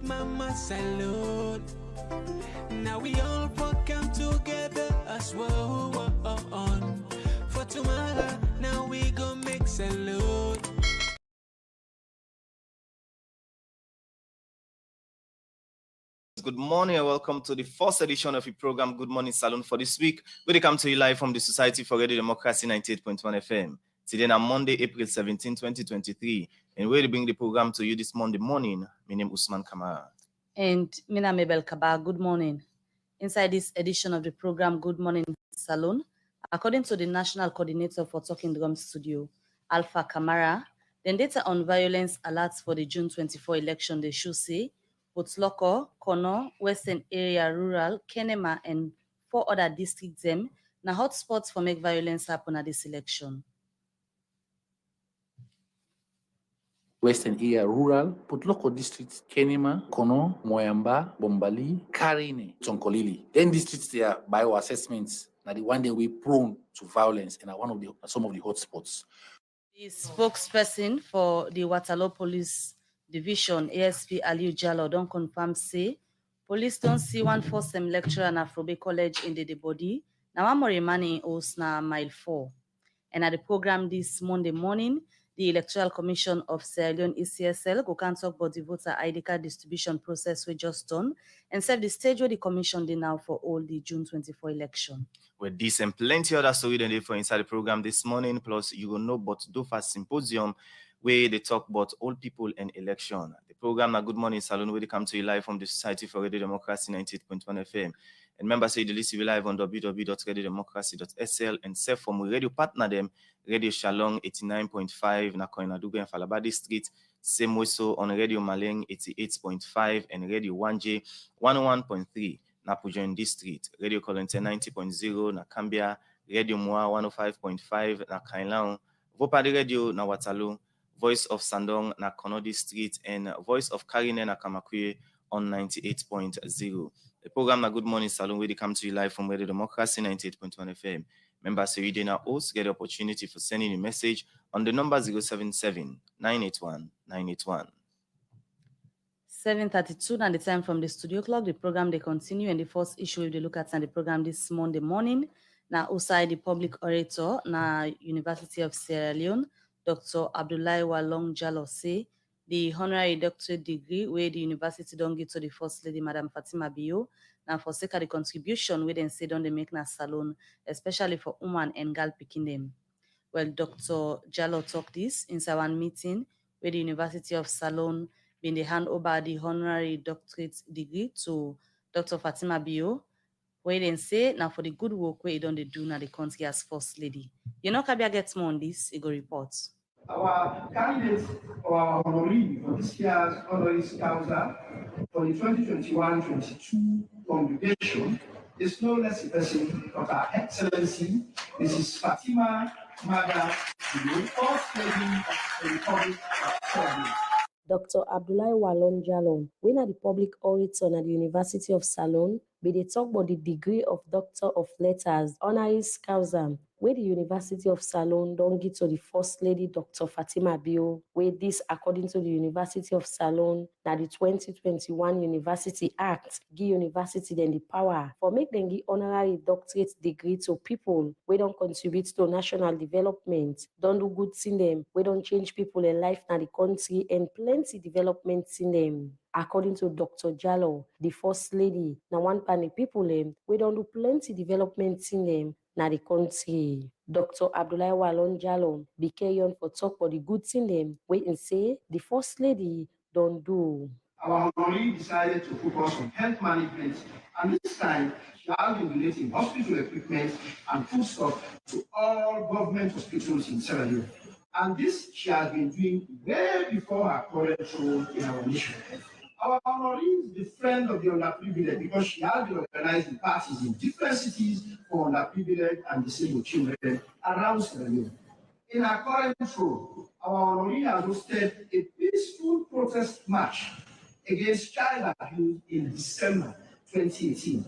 Mama Salone. Now we all come together as well. For tomorrow, now we go make Salone. Good morning and welcome to the first edition of the program Good Morning Salone for this week. We come to you live from the Society for Radio Democracy 98.1 FM. Today on Monday, April 17, 2023. And we'll bring the program to you this Monday morning. My name is Usman Kamara. And Mina Mabel Kaba, good morning. Inside this edition of the program Good Morning Salone, according to the National Coordinator for Talking Drum Studio, Alpha Kamara, the data on violence alerts for the June 24 election, they should say, Waterloo, Kono, Western Area, Rural, Kenema, and 4 other districts them now hotspots for make violence happen at this election. Western Area Rural, Waterloo districts, Kenema, Kono, Moyamba, Bombali, Karine, Chonkolili. Then districts there, by our assessments, now the one day we prone to violence and are some of the hotspots. The spokesperson for the Waterloo Police Division, ASP Aliu Jallo, don't confirm say police don't see one first-time lecturer in Afrobe College in the body. Now I'm remaining Osna Mile 4. And at the program this Monday morning, the Electoral Commission of Salone ECSL go can talk about the voter ID card distribution process we just done and set the stage where the commission did now for all the June 24 election. With this and plenty other story than for inside the program this morning, plus you will know about DOFA Symposium where they talk about old people and election. The program na Good Morning Salone where they come to you live from the Society for Radio Democracy 98.1 FM. And members say the list will live on www.radiodemocracy.sl and self from radio partner them Radio Salone 89.5 na Koinadugu and Falabadi Street. Same way so on Radio Maleng 88.5 and Radio 1J 101.3 na Pujon District. Radio Colonte 90.0 na Cambia. Radio Moa 105.5 na Kainlaon. Vopadi Radio na Waterloo. Voice of Sandong na Konodi Street and Voice of Karine na Kamakwe on 98.0. The program na Good Morning Salone where they come to you live from Radio Democracy 98.1 FM. Members say you now also get the opportunity for sending a message on the number 077-981-981. 7:32 and the time from the studio clock. The program they continue and the first issue we look at and the program this Monday morning. Now outside the public orator na University of Sierra Leone, Dr. Abdullahi Walong Jallo say the honorary doctorate degree where the university don't get to the First Lady, Madam Fatima Bio, now for sake of the contribution we then say don't they make na Salone, especially for women and girl picking them. Well, Dr. Jallo talked this in one meeting where the University of Salone been they hand over the honorary doctorate degree to Dr. Fatima Bio, where they say now for the good work where you don't do now the country as First Lady. You know, Kabia gets more on this, it go reports. Our candidates or our honoree for this year's honoris causa for the 2021-22 congregation is no less a person but Her Excellency Mrs. Fatima Maga, the First Lady of the Republic of Serbia. Dr. Abdullahi Walong Jallo, winner the public orator at the University of Salone, be they talk about the degree of Doctor of Letters, honoris causa, where the University of Salone don't get to the First Lady Dr. Fatima Bio, where this, according to the University of Salone, that the 2021 University Act give university then the power for make them give honorary doctorate degree to people we don't contribute to national development, don't do good in them, we don't change people in life in the country and plenty developments in them. According to Dr. Jallo, the First Lady, now one panel people we don't do plenty developments in them na the country. Dr. Abdullahi Walong Jallo be carrying for talk for the good in them, wait and say the First Lady don't do. Our honoree decided to focus on health management, and this time she has been donating hospital equipment and foodstuff to all government hospitals in Sierra Leone. And this she has been doing way before her current role in our nation. Our honoree is the friend of the underprivileged because she has been organizing parties in different cities for underprivileged and disabled children around Sierra Leone. In her current role, our honoree has hosted a peaceful protest march against child abuse in December 2018.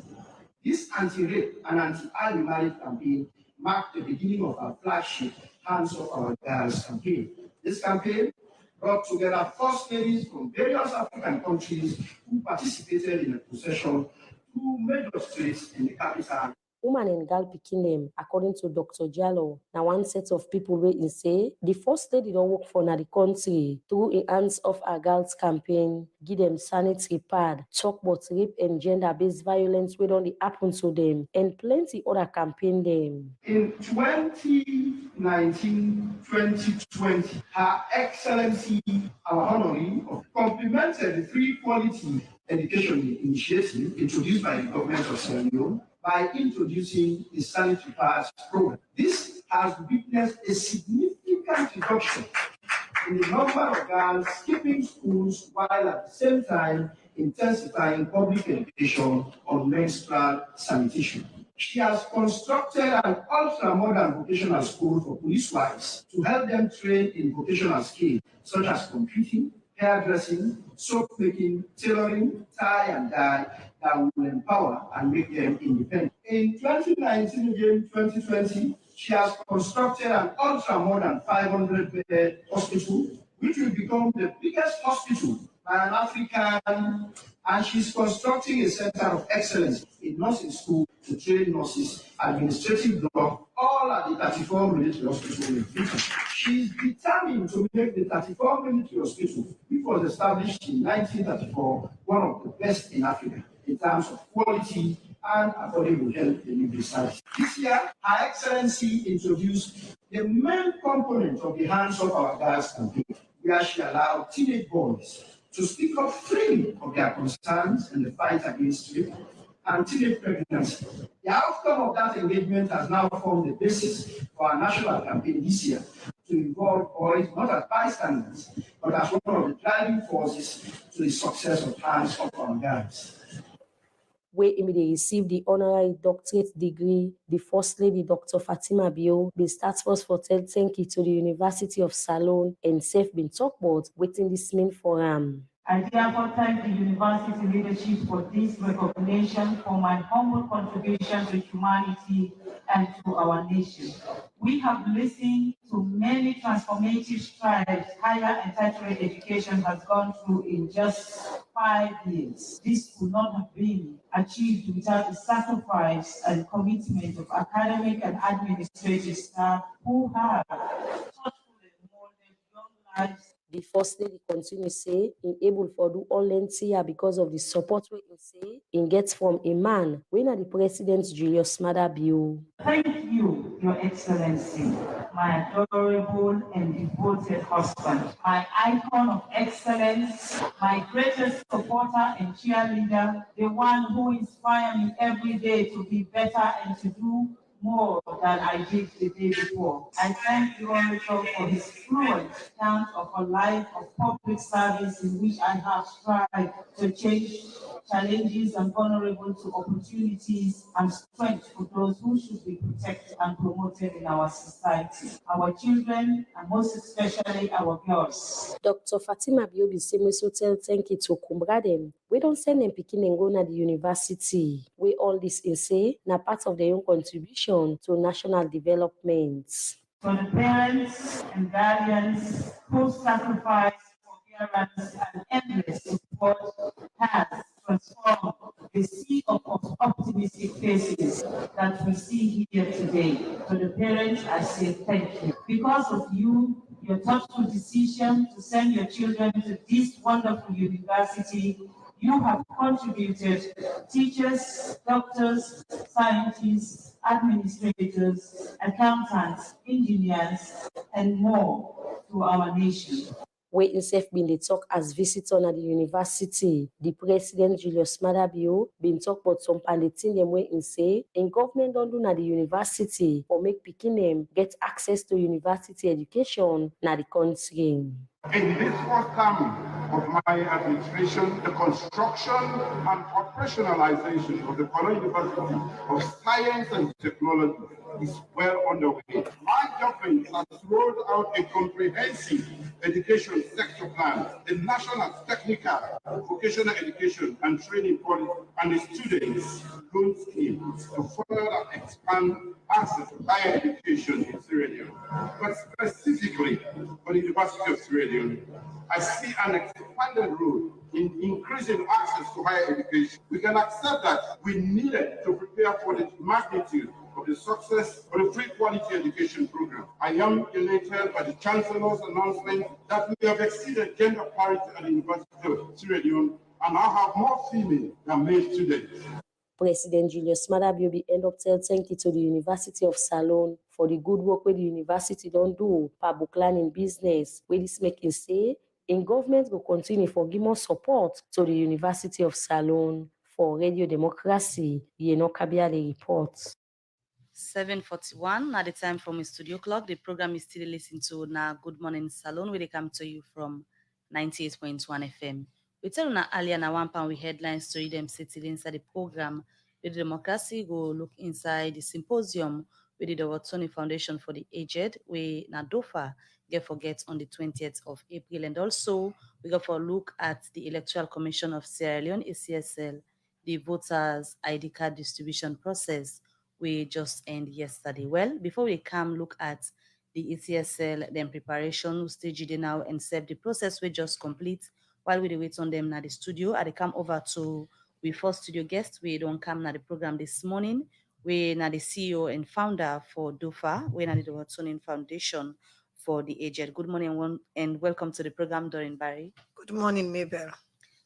This anti-rape and anti-early marriage campaign marked the beginning of our flagship Hands Off Our Girls campaign. This campaign brought together first ladies from various African countries who participated in the procession to major streets in the capital. Woman and girl pikin dem, according to Dr. Jallo, na one set of people wey say the first lady don work for na the country through a hands of our girls campaign, give them sanitary pad, talk about rape and gender-based violence wey don dey happen to them, and plenty other campaign dem. In 2019-2020, Her Excellency, our honoree, complemented the free quality education initiative introduced by the government of Sierra Leone by introducing the sanitary pads program. This has witnessed a significant reduction in the number of girls skipping schools while at the same time intensifying public education on menstrual sanitation. She has constructed an ultra-modern vocational school for police wives to help them train in vocational skills such as computing, hairdressing, soap making, tailoring, tie and dye that will empower and make them independent. In 2019 again, 2020, she has constructed an ultra-modern 500-bed hospital, which will become the biggest hospital by an African, and she's constructing a center of excellence in nursing school to train nurses, administrative block, all at the 34 military hospital in Britain. She's determined to make the 34 military hospital, which was established in 1934, one of the best in Africa in terms of quality and affordable health delivery service. This year, Her Excellency introduced the main component of the Hands of Our Girls campaign, where she allowed teenage boys to speak up freely of their concerns in the fight against rape and teenage pregnancy. The outcome of that engagement has now formed the basis for our national campaign this year to involve boys not as bystanders, but as one of the driving forces to the success of Hands of Our Girls. Where immediately received the honorary doctorate degree, the First Lady Dr. Fatima Bio, been start first for tell thank you to the University of Salone and safe been talk about waiting this mean for I therefore thank the university leadership for this recognition for my humble contribution to humanity and to our nation. We have listened to many transformative strides higher and tertiary education has gone through in just 5 years. This would not have been achieved without the sacrifice and commitment of academic and administrative staff who have thoughtfully molded young lives. The First Lady continue say in able for do all here because of the support we say in gets from a man when are the President Julius Maada Bio. Thank you, Your Excellency, my adorable and devoted husband, my icon of excellence, my greatest supporter and cheerleader, the one who inspires me every day to be better and to do more than I did the day before. I thank the Orator for his fluent account of a life of public service in which I have strived to change challenges and vulnerable to opportunities and strength for those who should be protected and promoted in our society, our children, and most especially our girls. Dr. Fatima Biobi Semeso tell thank you to Kumbradem. We don't send them picking and go to the university. We all this is say na part of their own contribution to national development. For the parents and guardians whose sacrifice, forbearance, and endless support has transformed the sea of optimistic faces that we see here today. To the parents, I say thank you. Because of you, your thoughtful decision to send your children to this wonderful university, you have contributed teachers, doctors, scientists, administrators, accountants, engineers, and more to our nation. Where himself been the talk as visitor at the university, the President Julius Maada Bio been talk about some panditing them where he say in government don't do at the university or make picking them get access to university education na the country. In this first term of my administration, the construction and operationalization of the Komon University of Science and Technology is well underway. My government has rolled out a comprehensive education sector plan, the national technical vocational education and training policy, and the students' loan scheme to further expand access to higher education in Sierra Leone. But specifically for the University of Sierra Leone, I see an expanded role in increasing access to higher education. We can accept that we needed to prepare for the magnitude of the success of the free quality education program. I am elated by the Chancellor's announcement that we have exceeded gender parity at the University of Sierra Leone and now have more female than male students. President Julius Maada Biobi end up thank you to the University of Salone for the good work where the university don't do public learning business, where this making say in government will continue for give more support to the University of Salone for Radio Democracy. Kabiale reports. 7:41 at the time from the studio clock. The program is still listening to now Good Morning Salone, where they come to you from 98.1 FM. We tell you earlier now one pound with headlines to read them sitting inside the program. The Democracy go look inside the symposium with the Waterloo Foundation for the Aged, where Nadofa get forget on the 20th of April. And also we go for a look at the Electoral Commission of Sierra Leone, ECSL, the voters ID card distribution process we just end yesterday. Well, before we come look at the ECSL, then preparation stage they now and serve the process we just complete while we wait on them now the studio. I come over to we first studio guest. We don't come now the program this morning. We now the CEO and founder for DOFA. We now the Waterloo Foundation for the Aged. Good morning and welcome to the program, Doreen Barry. Good morning, Mabel.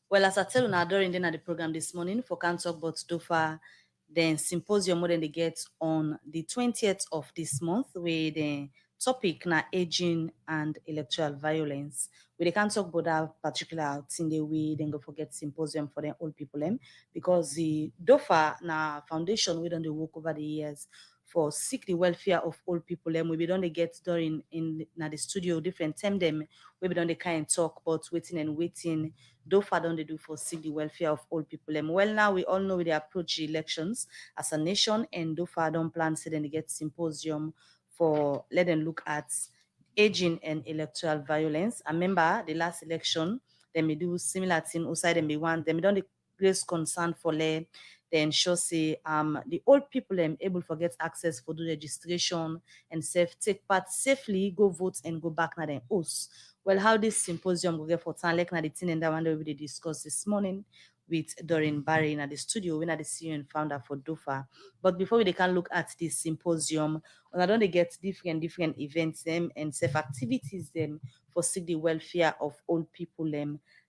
Well, as I tell you now, during the program this morning for Can't Talk About DOFA, then symposium more than they get on the 20th of this month with the topic na aging and electoral violence. We can't talk about that particular thing the way then go forget symposium for the old people because the DOFA na foundation we don't work over the years for seek the welfare of old people we be don't get during in the studio different time them we be don't they kind talk about waiting DOFA don't they do for seek the welfare of old people well now we all know we approach the elections as a nation and DOFA don't plan to then get symposium for let them look at aging and electoral violence. I remember the last election, they may do similar thing outside them be one, they may don't raise concern for they ensure say the old people able to get access for the registration and take part safely, go vote and go back na them house. Well, how this symposium will get for time like na the thing and that one that we discussed this morning with Doreen Barry in the studio, when I the CEO and founder for DOFA. But before we can look at this symposium, I don't get different events and self activities for seek the welfare of old people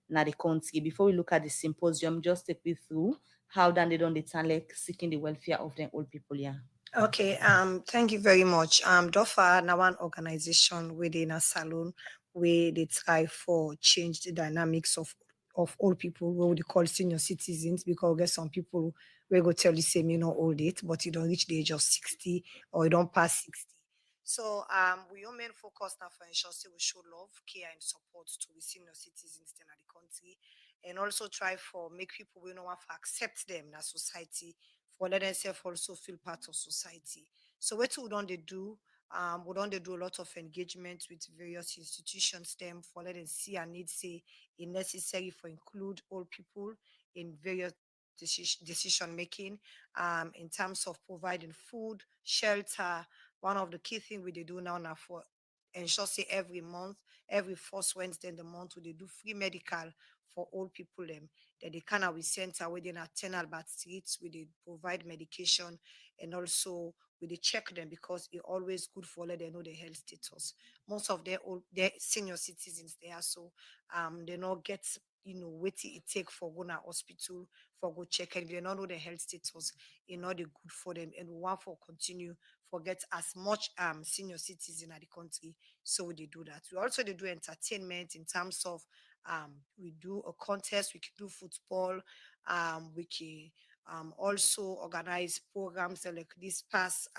na the country. Before we look at the symposium, just take me through how then they don't like seeking the welfare of the old people. Yeah. Okay, thank you very much. DOFA now one organization within a salon where they try for change the dynamics of old people, what we call senior citizens, because we get some people we go tell the same, old age, but you don't reach the age of 60 or you don't pass 60. So we all main focus now for ensure say we show love, care, and support to the senior citizens in the country, and also try for make people we know want to accept them in a society, for let themselves also feel part of society. So what we don't they do? We don't they do a lot of engagement with various institutions them for let them see and need say it necessary for include old people in various decision making in terms of providing food, shelter. One of the key things we do now for ensure say every month, every first Wednesday in the month, they do free medical for old people that they can we center within a 10 Albert Streets, we they provide medication and also we they check them because it's always good for let them know their health status. Most of their senior citizens there, so they not get what it take for go to hospital for go check and they not know the health status, it's not good for them and we want for continue forget as much senior citizen in the country. So they do that. We also they do entertainment in terms of we do a contest, we can do football, we can also organize programs like this past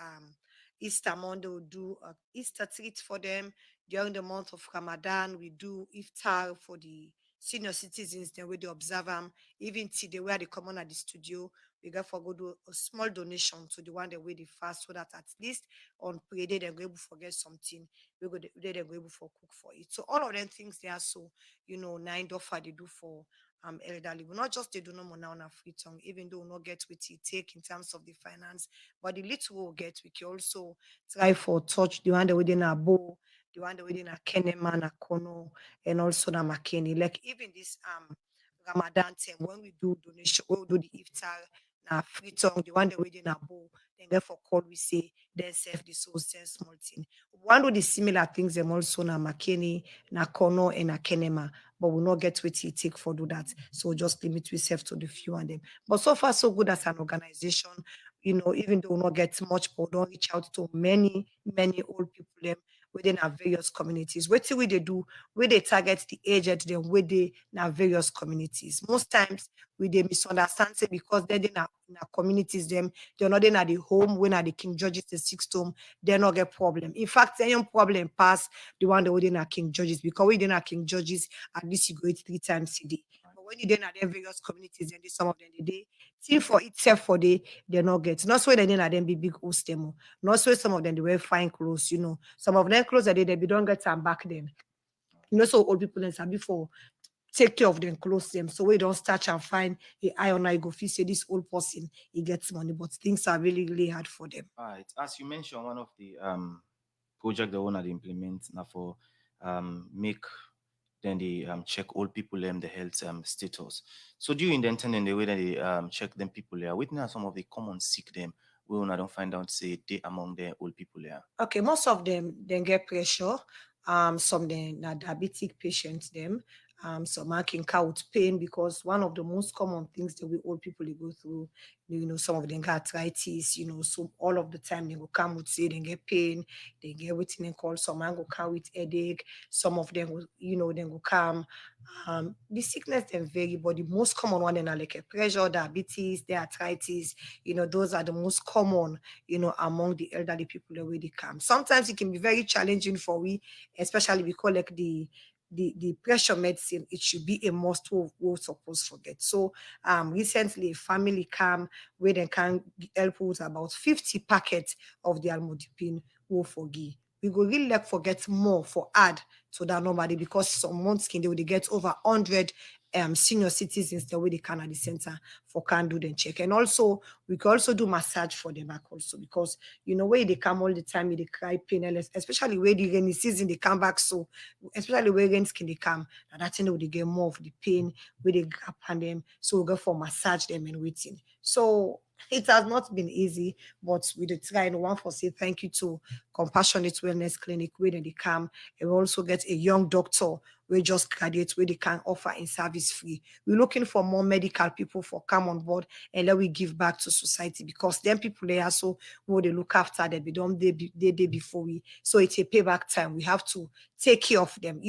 Easter Monday we do Easter treat for them. During the month of Ramadan, we do iftar for the senior citizens, then we do observe them, even today where they come on at the studio, we get for go do a small donation to the one that way they fast, so that at least on pray day they go able to forget something. We go they go able for cook for it. So all of them things they are so, 9 offer they do for elderly. We not just they do no more now on a free tongue, even though we not get what it take in terms of the finance, but the little we'll get, we can also try for touch the one that within a bow, the one that within a Keneman, a Kono, and also the McKinney. Like even this Ramadan time when we do donation, we do the iftar na free tongue, the one that within a bow, then get for call we say then serve the soul send small thing. One of the similar things them also na McKinney, na Kono, and na Kenema, but we'll not get what it take for do that. So just limit ourselves to the few and them. But so far so good as an organization, even though we not get much, but we don't reach out to many, many old people them within our various communities. What we they do, where they target the aged them, where they in our various communities. Most times we they misunderstand say because they're in our communities, them they're not in at the home, when at the King George's the sixth home, they're not get problem. In fact, any problem pass the one that within our King George's, because within our King George's, at least you go it 3 times a day. But when you then at their various communities, and some of them the day, see for itself for they're not get. Not so they at them be big host them. Not so some of them they wear fine clothes, Some of them clothes that they don't get them back then. So old people and some before take care of them, close them. So we don't start and find a iron I go feel say this old person he gets money, but things are really, really hard for them. All right. As you mentioned, one of the project they want to implement now for make then they check old people the health status. So during the intern the way that they check them people there, witness some of the common sick them we wanna don't find out say they among the old people there. Okay, most of them then get pressure. Some then are diabetic patients them. Some are can out pain, because one of the most common things that we old people they go through, some of them got arthritis, so all of the time they will come with say they get pain, they get what they call, some man go come with headache, some of them will, then go come. The sickness then vary, but the most common one then are like a pressure, diabetes, the arthritis, those are the most common, among the elderly people the way they come. Sometimes it can be very challenging for we, especially because like the pressure medicine, it should be a must we're supposed to forget. So recently a family came where they can help with about 50 packets of the almodipine will forgive. We go really like forget more for add to that normally, because some months they will get over 100 senior citizens the way they can at the center for can do the check. And also we can also do massage for them back also, because where they come all the time they cry pain, especially where the rainy season they come back, so especially where rain skin they come, and that's when they get more of the pain where they grab on them, so we go for massage them and waiting. So it has not been easy, but we did try. And one for say thank you to Compassionate Wellness Clinic where they come, and we also get a young doctor we just graduate where they can offer in service free. We're looking for more medical people for come on board and let we give back to society, because them people they are so what they look after that we don't day before we. So it's a payback time. We have to take care of them.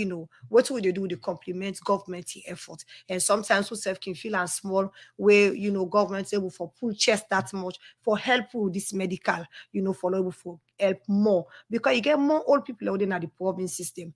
What will they do? They complement government effort. And sometimes we self can feel and small where government able for pull chest that much for help with this medical, for able for help more, because you get more old people out in the province system,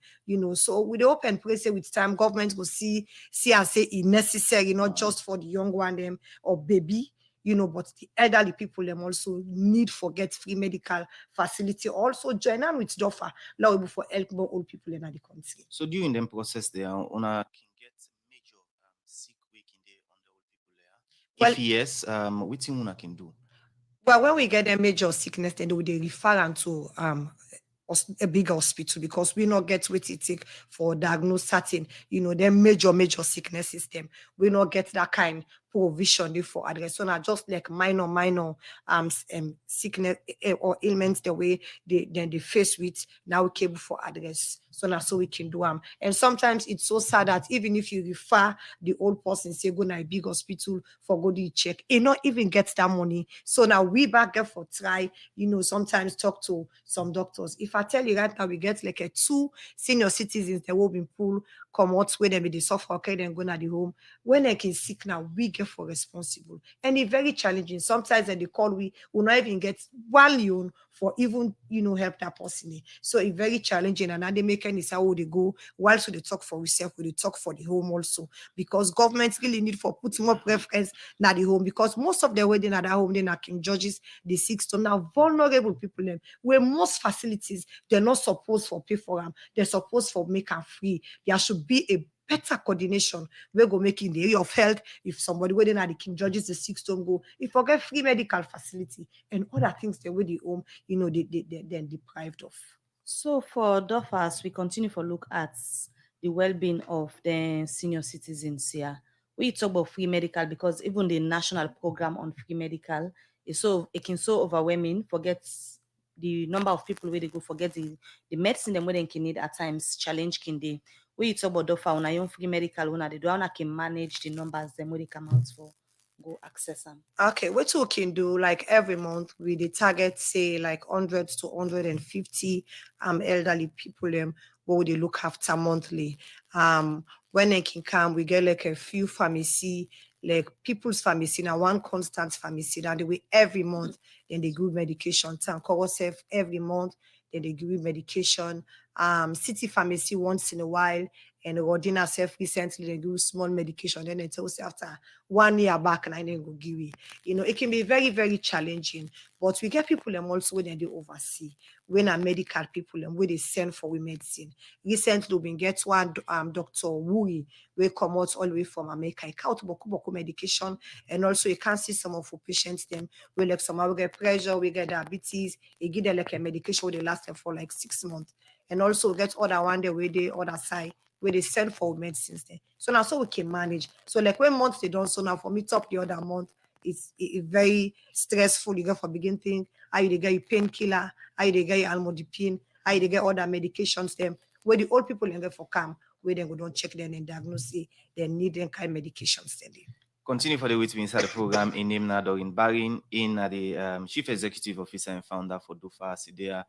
so with the open place with time government will see and say it's necessary, not just for the young one them or baby, but the elderly people them also need for get free medical facility, also join on with DOFA able for help more old people in the country. So during them process there on a can get major sick week in there on the old people there. If yes, what you can do? Well, when we get a major sickness, then they refer them to a big hospital, because we not get what it take for diagnose certain, them major sickness system. We not get that kind provision for address. So not just like minor sickness or ailments the way they face with, now we cable for address. So now so we can do them. And sometimes it's so sad that even if you refer the old person, say go to a big hospital for go do check, it not even get that money. So now we back get for try, sometimes talk to some doctors. If I tell you right now, we get like 2 senior citizens that will be pulled, come out where they be the suffer, okay, then go to the home. When they can sick now, we get for responsible. And it's very challenging. Sometimes they call we will not even get 1 loan for even, help that person. So it's very challenging, and they make is how they go. Whilst they talk for yourself, they talk for the home also, because government really need for put more preference na the home, because most of the wedding at that home, then are King George's, the 6th, so now vulnerable people them, where most facilities they're not supposed for pay for them, they're supposed for make them free. There should be a better coordination. We're going to make in the area of health. If somebody waiting at the King George's, the 6th don't go, if forget free medical facility and other things they with the home, they're deprived of. So for DOFAS, we continue to look at the well-being of the senior citizens here. We talk about free medical because even the national program on free medical is it can so overwhelming, forget the number of people where they go, forget the medicine them where they can need at times, challenge can they. We talk about DOFA on your free medical when they do can manage the numbers them where they come out for go access them. Okay, what we can do like every month with the target, say like 100 to 150 elderly people what they look after monthly. When they can come, we get like a few pharmacy, like people's pharmacy, now one constant pharmacy, and the way every month, then they give medication. Every month, then they give medication. City pharmacy once in a while, and Rodina self recently they do small medication. Then they tell us after 1 year back, and I then go give it. It can be very, very challenging. But we get people also when they oversee, when are medical people and where they send for medicine. Recently, we get one Dr. Wuri, we come out all the way from America. He count boku medication, and also you can see some of our patients them we like some we get pressure, we get diabetes. He give them like a medication where they last them for like 6 months, and also we get other one the way they other side where they send for medicines there. So now so we can manage. So like when months they don't, so now for me top the other month, it's very stressful. You get for begin thing, how you get your painkiller, how you get your almodipine, how you get other medications them, where the old people in there for come, where they go don't check them and diagnose they need them kind of medications then. Continue for the way to inside the program in name Dorin Barin in the Chief Executive Officer and Founder for DOFA Sidea.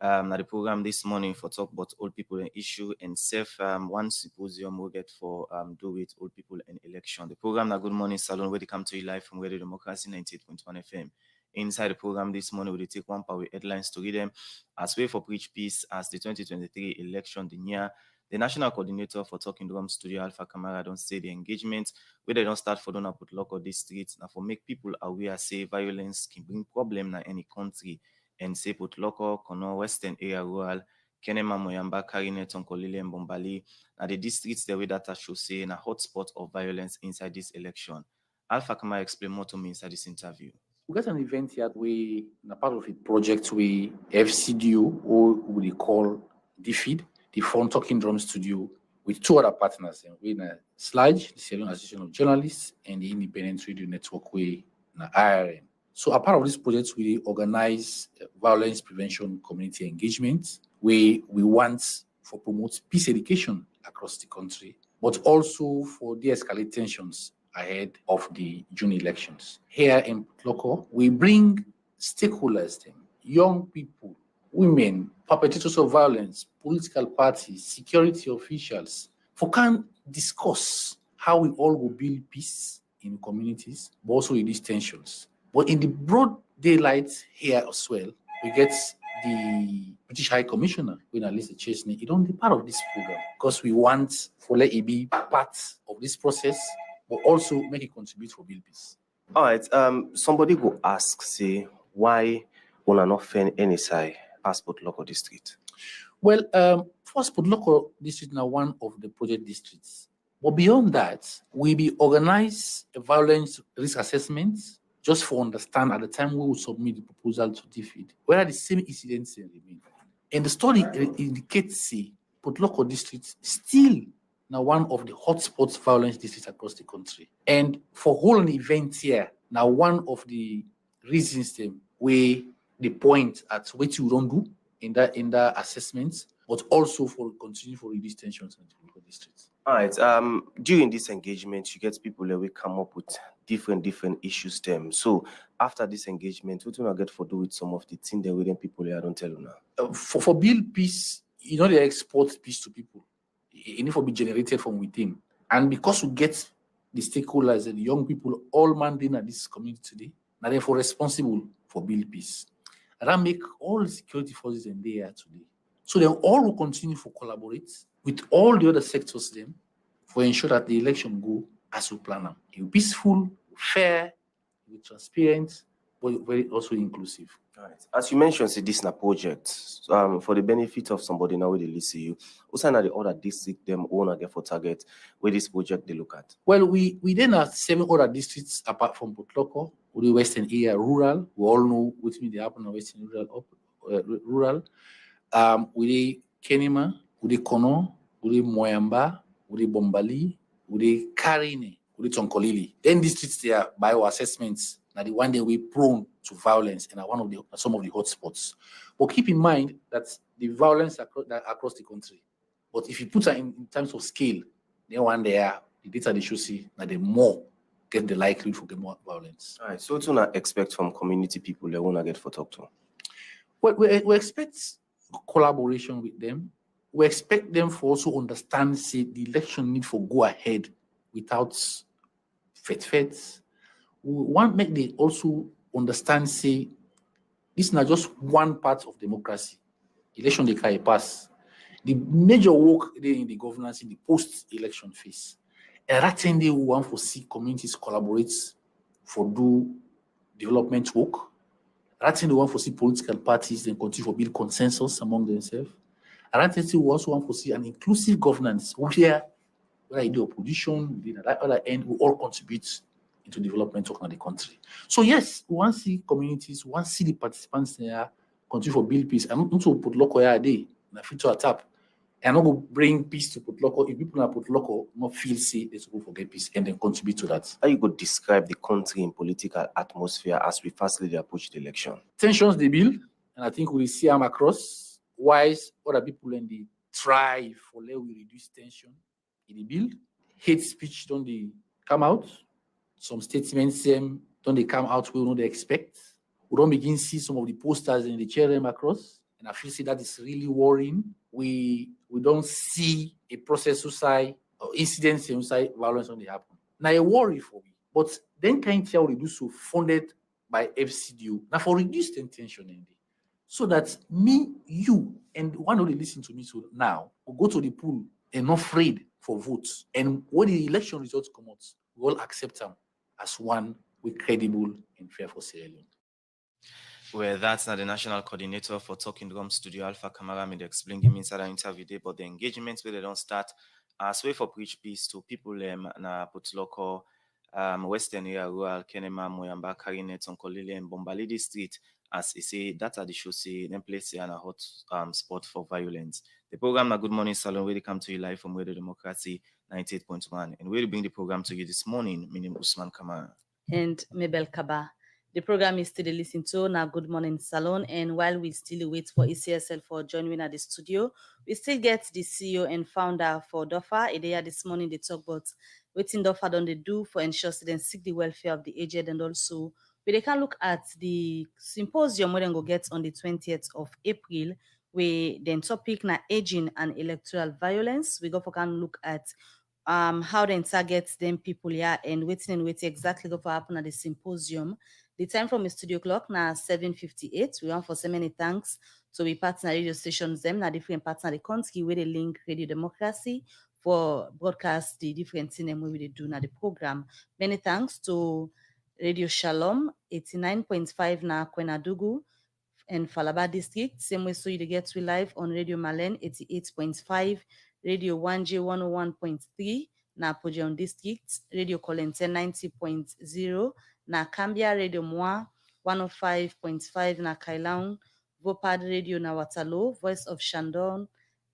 Now the program this morning for talk about old people and issue and safe one symposium we'll get for do with old people and election. The program now Good Morning Salone where they come to you live from Radio Democracy 98.1 FM. Inside the program this morning we'll take one power headlines to read them as way for preach peace as the 2023 election the year. The national coordinator for Talking Drum Studio Alpha Camara don't say the engagement where they don't start for don't put local districts now for make people aware say violence can bring problem in any country. And say put local, Kono, Western area rural, Kenema, Moyamba, Karine, Tonkolili, and Bombali, and the districts the way data show say in a hotspot of violence inside this election. Alpha Kama explain more to me inside this interview. We got an event here we a part of a project we FCDU or we call DFID, the Phone Talking Drum Studio, with two other partners. And we're in a SLAJ, the Salone Association of Journalists, and the Independent Radio Network we in IRN. So a part of this project, we organize violence prevention community engagement. We want for promote peace education across the country, but also for de-escalate tensions ahead of the June elections. Here in local, we bring stakeholders, young people, women, perpetrators of violence, political parties, security officials, for can discuss how we all will build peace in communities, but also in these tensions. But in the broad daylight here as well, we get the British High Commissioner, when Alice Chesney, he don't be part of this program because we want for let it be part of this process, but also make it contribute for build peace. All right. Somebody go ask, say, why will I not find any side passport local district? Well, passport local district now one of the project districts. But beyond that, we be organize a violence risk assessment. Just for understand at the time we will submit the proposal to DFID, whether the same incidents remain. And the study indicates, say, but local districts still now one of the hotspots violence districts across the country. And for whole event here, now one of the reasons them where the point at what you don't do in that assessments, but also for continue for reduce tensions in the local districts. All right. During this engagement, you get people that will come up with different issues them. So after this engagement, what do you get for do with some of the things that within people here don't tell you now? For build peace, they export peace to people. It needs to be generated from within. And because we get the stakeholders and the young people all mandate at this community today, now therefore responsible for build peace. And that make all the security forces in there today. So they all will continue to collaborate with all the other sectors then for ensure that the election go as we plan them. It will be peaceful, fair, transparent, but very also inclusive. All right. As you mentioned, say this is a project for the benefit of somebody now with the listen you. Also, now the other district them own get for target where this project they look at. Well, we then have 7 other districts apart from Potloko, the Western area rural. We all know what mean they happen in Western rural. With the Kenema, with the Kono, with the Moyamba, with the Bombali, with the Karine, with the Tonkolili. Then districts there by our assessments. Now the one day we prone to violence and are one of some of the hotspots. But keep in mind that the violence across the country. But if you put it in terms of scale, then one there the data they should see that the more get the likelihood for get more violence. All right. So what do you expect from community people they want to get for talk to? Well, we expect collaboration with them. We expect them to also understand say the election need for go ahead without feds. We want make they also understand, say, this is not just one part of democracy. Election they can pass. The major work in the governance in the post-election phase. And that time they want to see communities collaborate for do development work. That time they want to see political parties and continue to build consensus among themselves. And that time they also want to see an inclusive governance where you do opposition, at that other end, we all contribute into development of the country. So yes, we want to see communities, we want to see the participants there continue to build peace. I'm not to put local here a day, in a future tap. And I'm not going to bring peace to put local. If people put local, not feel say they should forget peace and then contribute to that. How you could describe the country in political atmosphere as we fastly approach the election? Tensions they build, and I think we'll see them across. Wise other people in the try for let we reduce tension in the build. Hate speech don't they come out. Some statements don't they come out we don't they expect. We don't begin to see some of the posters in the chair across. And I feel say that is really worrying. We don't see a process suicide or incidents suicide violence on the happen. Now a worry for me. But then can't tell reduce so funded by FCDO. Now for reduced tension in the so that me, you, and one of they listen to me so now will go to the pool and not afraid for votes. And when the election results come out, we all accept them as one with credible and fair for Sierra Leone. Well, that's not the national coordinator for Talking Drum Studio, Alpha Kamara, made explain him inside an interview day, but the engagements where they don't start as way for preach peace to people na Potloko, Western area, rural, Kenema, Moyamba, Karine, Tonkolili, and Bombali district, as they say, that are the show say, then place and a hot spot for violence. The program, Good Morning Salone, where they come to you live from Radio Democracy 98.1, and we'll bring the program to you this morning, meaning Usman Kamara. And Mabel Kaba. The program is still listening to now Good Morning Salone, and while we still wait for ECSL for joining at the studio, we still get the CEO and founder for DOFA. They this morning they talk about what DOFA don't they do for ensure students seek the welfare of the aged, and also they can look at the symposium where they go get on the 20th of April, where the topic na aging and electoral violence. We go for can look at how they target them people here and waiting exactly go for happen at the symposium. The time from the studio clock now 7:58. We want for so many thanks. So we partner radio stations them now different partner the country where they link Radio Democracy for broadcast the different things where we do now the program. Many thanks to Radio Shalom 89.5 na Kwenadugu and Falaba district. Same way so you get we live on Radio Malen 88.5, Radio 1J 101.3 na Pojeon district, Radio Kolente 90.0 na Cambia, Radio Moi 105.5 na Kailaun, Vopad Radio na Waterloo, Voice of Shandong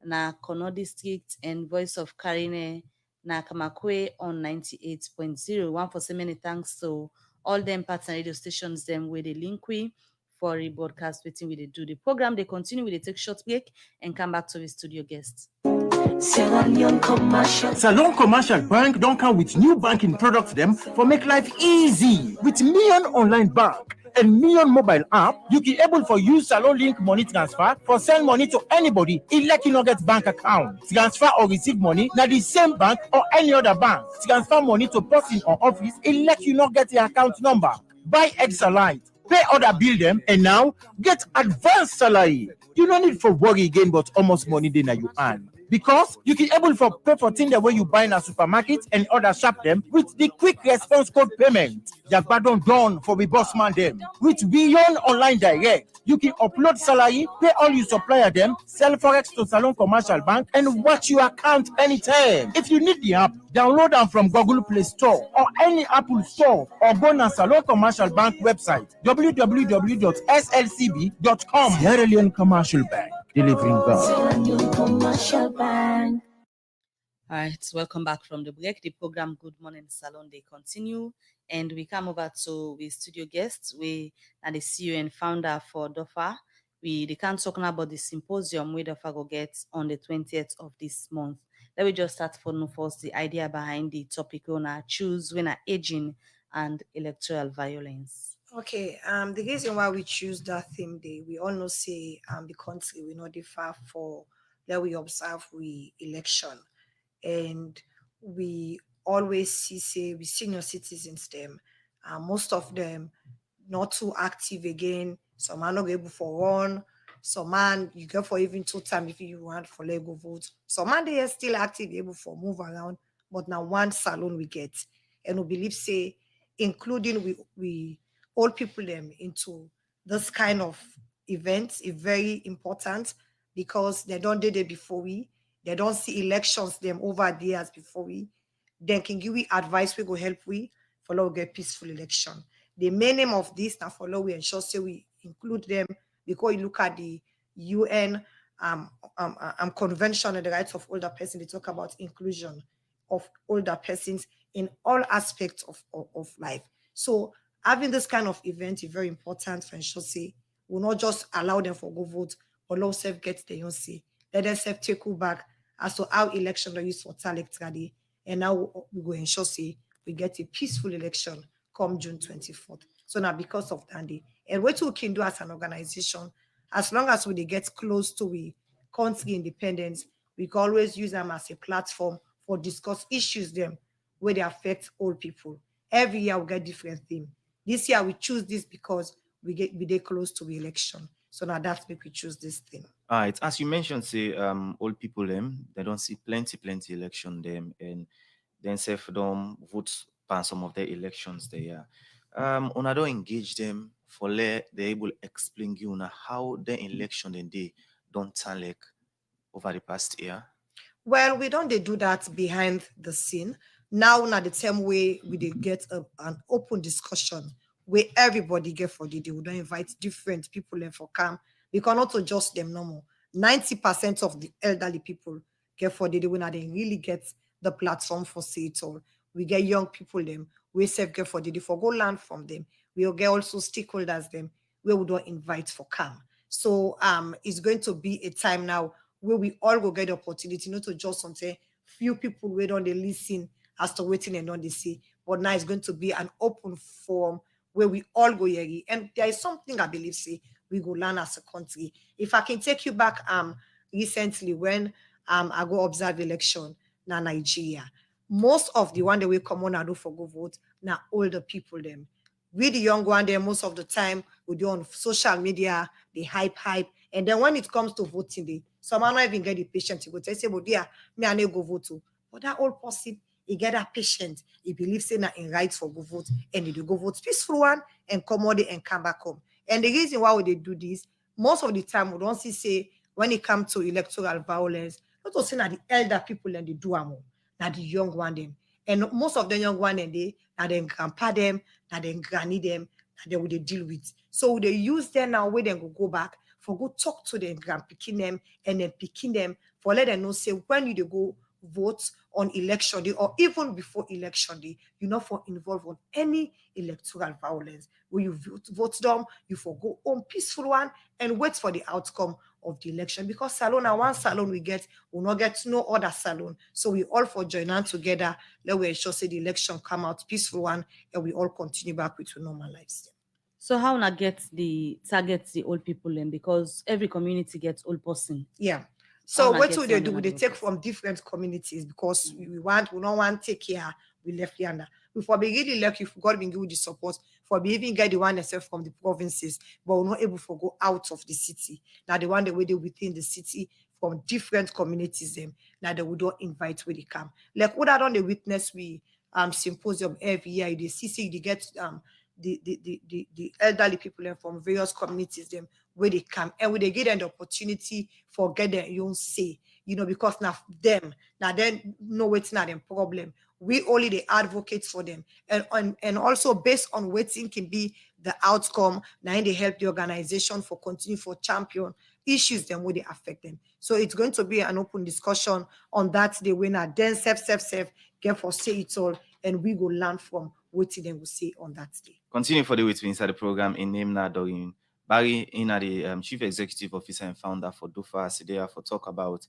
na Kono district, and Voice of Karine na Kamakwe on 98.0. One for so many thanks to all them partner radio stations them where they link we for rebroadcast waiting with they do the program. They continue with they take short break and come back to the studio guests. Salone Commercial Bank don't come with new banking products them for make life easy. With Million Online Bank and Million Mobile App, you can able for use Salone Link money transfer for send money to anybody. It let you not get bank account. Transfer or receive money na the same bank or any other bank. Transfer money to person or office. It let you not get the account number. Buy extra light pay other bill them, and now get advanced salary. You no need for worry again, but almost money then you earn. Because you can able for pay for things the way you buy in a supermarket and other shop them with the quick response code payment. Jagbadon done for the boss man them. With Beyond Online Direct, you can upload salary, pay all your supplier them, sell forex to Salone Commercial Bank, and watch your account anytime. If you need the app, download them from Google Play Store or any Apple Store, or go to Salone Commercial Bank website www.slcb.com. Sierra Leone Commercial Bank, delivering God. Commercial Bank. All right, welcome back from the break. The program Good Morning Salone, they continue. And we come over to the studio guests. We are the CEO and founder for DOFA. They can talking about the symposium where DOFA go get on the 20th of this month. Let me just start for first the idea behind the topic we wanna choose when aging and electoral violence. Okay, the reason why we choose that theme day, we all know say the country we not differ for that we observe we election, and we always see say we senior citizens them, most of them not too active again. Some are not able for one. Some man you go for even 2 times if you want for Lego vote. Some man they are still active, able for move around, but now one salon we get, and we believe say, including we all people them into this kind of events is very important, because they don't do it before they don't see elections them over the years before then can give we advice we go help we follow get peaceful election. The main aim of this now follow we ensure say we include them, because you look at the UN convention on the rights of older persons, they talk about inclusion of older persons in all aspects of life. So having this kind of event is very important for ensure say we'll not just allow them for go vote, but also get their own say. Let them self take you back as to how election are used for electorally, and now we go ensure say we get a peaceful election come June 24th. So now because of that day, and what we can do as an organization, as long as we get close to we country independence, we can always use them as a platform for discuss issues them where they affect all people. Every year we get different theme. This year we choose this because we get close to the election. So now that's make we choose this thing. All right, as you mentioned, say old people them they don't see plenty election them, and then self them vote on some of their elections there. Una don't engage them for let they able explain you now how the election and they don't turn like over the past year. Well, we don't do that behind the scene. Now the same way we get an open discussion where everybody get for the day. We don't invite different people in for come. We cannot adjust them no more. 90% of the elderly people get for the day when they really get the platform for say it all. We get young people them, we self get for the day for go learn from them. We'll get also stakeholders them where we don't invite for come. So it's going to be a time now where we all go get the opportunity not to just say few people wait on the listen as to waiting and on the see, but now it's going to be an open forum where we all go here. And there is something I believe say we go learn as a country. If I can take you back recently when I go observe election na Nigeria, most of the one that we come on and do for go vote now older people them. We the young one there most of the time we do on social media, they hype, and then when it comes to voting day, some are not even get the patient to go to say, but dear, me I go vote too. But that old person, he get that patient, he believes in that in rights for go vote, and he do go vote peaceful one and come on and come back home. And the reason why they do this, most of the time we don't see say when it comes to electoral violence, not to say that the elder people and they do more, not the young one them. And most of the young one and they then grandpa them, then granny them, and they will they deal with. So they use them now where they go back for go talk to them, grandpicking them, and then picking them for let them know say when you go vote on election day or even before election day, you're not for involved on any electoral violence. When you vote them, you for go on peaceful one and wait for the outcome of the election. Because Salone, one Salone we get, will not get no other Salone. So we all for join hands together, let we ensure say the election come out peaceful one and we all continue back with normal lives. So how not get the targets the old people then, because every community gets old person. Yeah. So what do they do? They take from different communities because we don't want to take care, we left yonder. Before we really lucky if God been give the support For we even get the one themselves from the provinces, but we're not able to go out of the city. Now the one that we do within the city from different communities, them now they would not invite where they come. Like what I don't the witness we symposium every year, they see they get the elderly people from various communities them where they come and where they get an opportunity for get their own say, because now them now then no waiting at them problem. We only the advocates for them and also based on waiting can be the outcome. Now they help the organization for continue for champion issues them where they affect them. So it's going to be an open discussion on that day when then self get for say it all and we go learn from what them will say on that day. Continue for the way to inside the program in name now Doreen Barry in the Chief Executive Officer and Founder for DOFA Sidea for talk about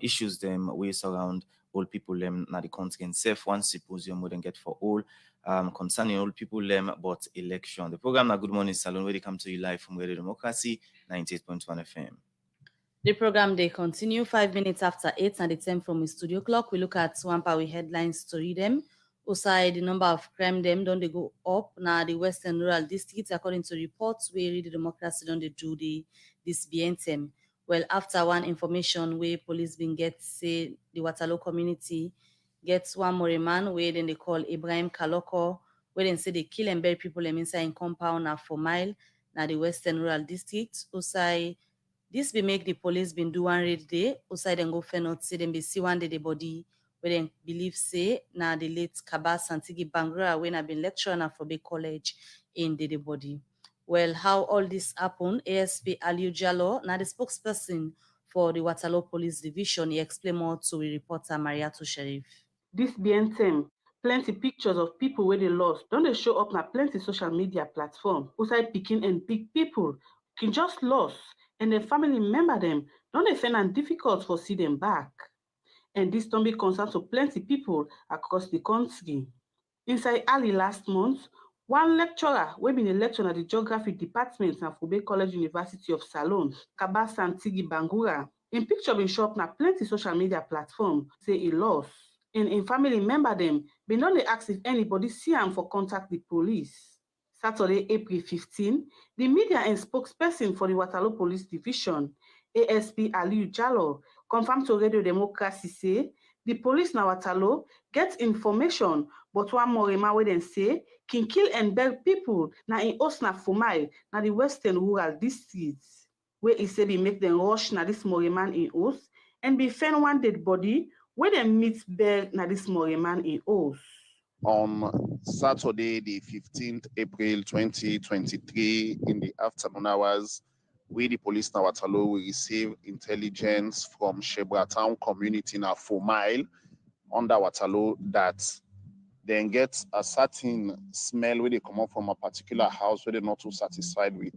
issues them we surround all people them na the country and safe one symposium we then get for all concerning all people them about election. The program na Good Morning Salone where they come to you live from Radio Democracy 98.1 FM. The program they continue 5 minutes after 8 and the time from the studio clock. We look at one power headlines to read them. Also, the number of crime them don't they go up now the Western Rural District according to reports we read the Democracy don't they do this BNTM. Well, after one information where police been get say the Waterloo community gets one more man where then they call Ibrahim Kaloko where then say they kill and bury people them inside in compound now for mile now the Western Rural District. Also, this be make the police been do one raid day. Outside and go fair not say them be see one day the body where they believe say now the late Kabas Santigi Bangra when I been lecturer na for Bay College in the body. Well, how all this happened, ASP Aliu Jallo, now the spokesperson for the Waterloo Police Division, he explained more to the reporter Mariatu Sharif. This BNTM, plenty pictures of people where they lost. Don't they show up na plenty social media platform. Outside picking and big people can just lost and their family member them. Don't they find it difficult for see them back? And this don't be concern to plenty people across the country. Inside early last month, one lecturer we been a lecturer at the geography department at Bay College University of Salone, Kabas Santigi Bangura, in picture been show up na plenty social media platform say he lost. And in family member them, been don't they ask if anybody see him for contact the police. Saturday, April 15, the media and spokesperson for the Waterloo Police Division, ASP Aliu Jallo, confirmed to Radio Democracy say the police na Waterloo get information, but one more where they say can kill and bury people na in Osna Fumai na the Western Rural Districts, where he say be make them rush na this Moriman in Os and be found one dead body where they meet bury na this Moriman in Os. On Saturday, the 15th April 2023, in the afternoon hours, we, the police in Waterloo, we receive intelligence from Shebra Town community in a 4 mile under Waterloo that then get a certain smell where they come up from a particular house where they're not too satisfied with.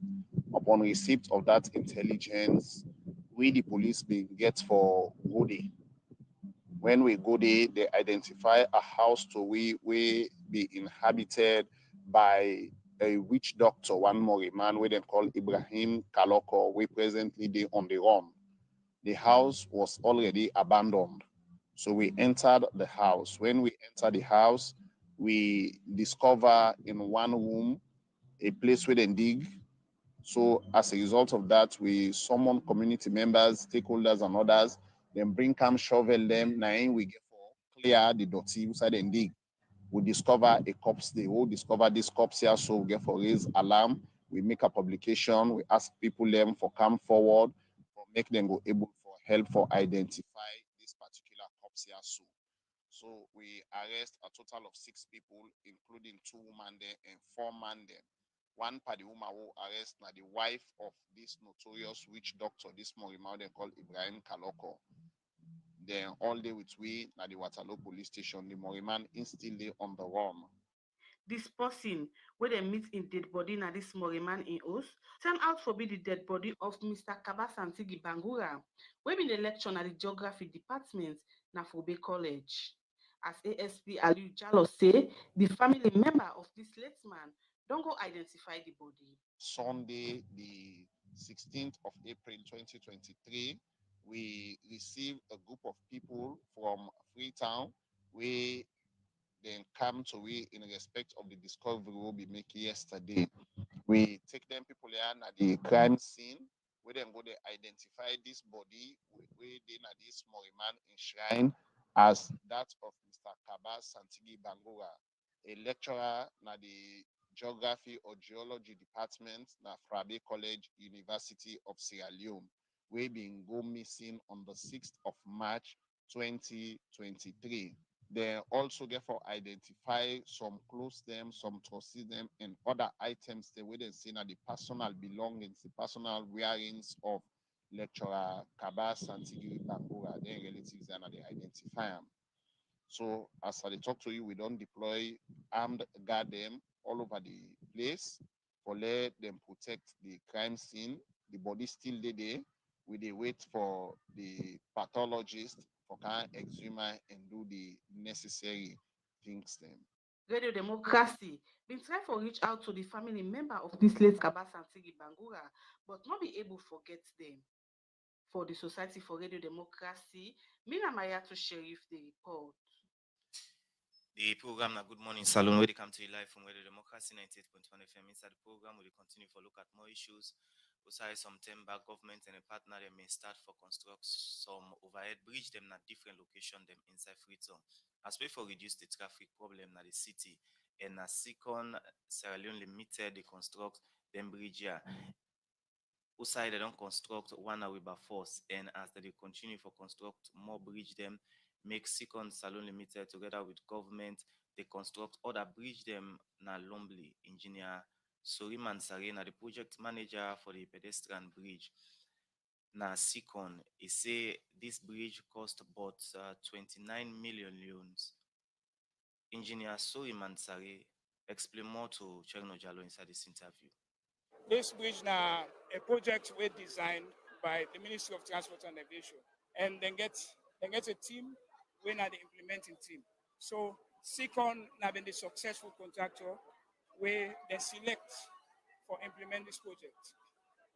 Upon receipt of that intelligence, we, the police, get for Goody. When we go there, they identify a house to we be inhabited by a witch doctor, one more man, we then call Ibrahim Kaloko, we presently they on the run. The house was already abandoned. So we entered the house. When we enter the house, we discover in one room a place where they dig. So as a result of that, we summon community members, stakeholders, and others. Then bring come shovel them. Now we get for clear the dirty inside and dig. We discover a corpse. They will discover this corpse here. So we get for raise alarm. We make a publication. We ask people them for come forward, for make them go able for help for identify this particular corpse here. So we arrest a total of 6 people, including 2 women there and 4 men there. One party woman who arrest now the wife of this notorious witch doctor, this Morima, they call Ibrahim Kaloko. Then all day with we at the Waterloo police station, the Moriman is still there on the run. This person, where they meet in dead body na this Moriman in Os, turn out to be the dead body of Mr. Kabas Santigi Bangura, where been a lecturer at the geography department na for Bay College. As ASP Aliu Jallo say, the family member of this late man don't go identify the body. Sunday, the 16th of April 2023, we received a group of people from Freetown. We then come to we in respect of the discovery we'll be making yesterday. We take them people here at the crime scene. We then go to identify this body. We then at this Moriman enshrine as that of Mr. Kaba Santigi Bangura, a lecturer na the Geography or Geology Department na Frabe College, University of Sierra Leone. We been go missing on the 6th of March 2023. They also therefore identify some clothes them, some trousers them, and other items they wouldn't see the personal belongings, the personal wearings of lecturer Kaba Santigi Bangura, their relatives and they identify them. So as I talk to you, we don't deploy armed guard them all over the place for let them protect the crime scene. The body still there. We they wait for the pathologist for can exhume and do the necessary things then. Radio Democracy been try for reach out to the family member of this late Kabas and Sigi Bangura, but not be able to forget them. For the Society for Radio Democracy, Mina Maya to Sheriff the report. The program na Good Morning Salone, where they come to you live from Radio Democracy 98.1 FM. Inside the program, we will continue to look at more issues. Besides some timber government and a partner, they may start for construct some overhead bridge them at different location them inside Freetown. As we for reduce the traffic problem na the city, and as Second Sierra Leone Limited they construct them bridge here. Outside they don't construct one away by force, and as they continue for construct more bridge them, make Second Salone Limited together with government, they construct other bridge them na Lombly engineer Soriman Sarena, the project manager for the pedestrian bridge. Na Second, he say this bridge cost about 29 million loans. Engineer Soriman Sare explain more to Cherno Jalo inside this interview. This bridge now a project we designed by the Ministry of Transport and Aviation, and then get a team. We're not the implementing team. So Second now been the successful contractor where they select for implement this project,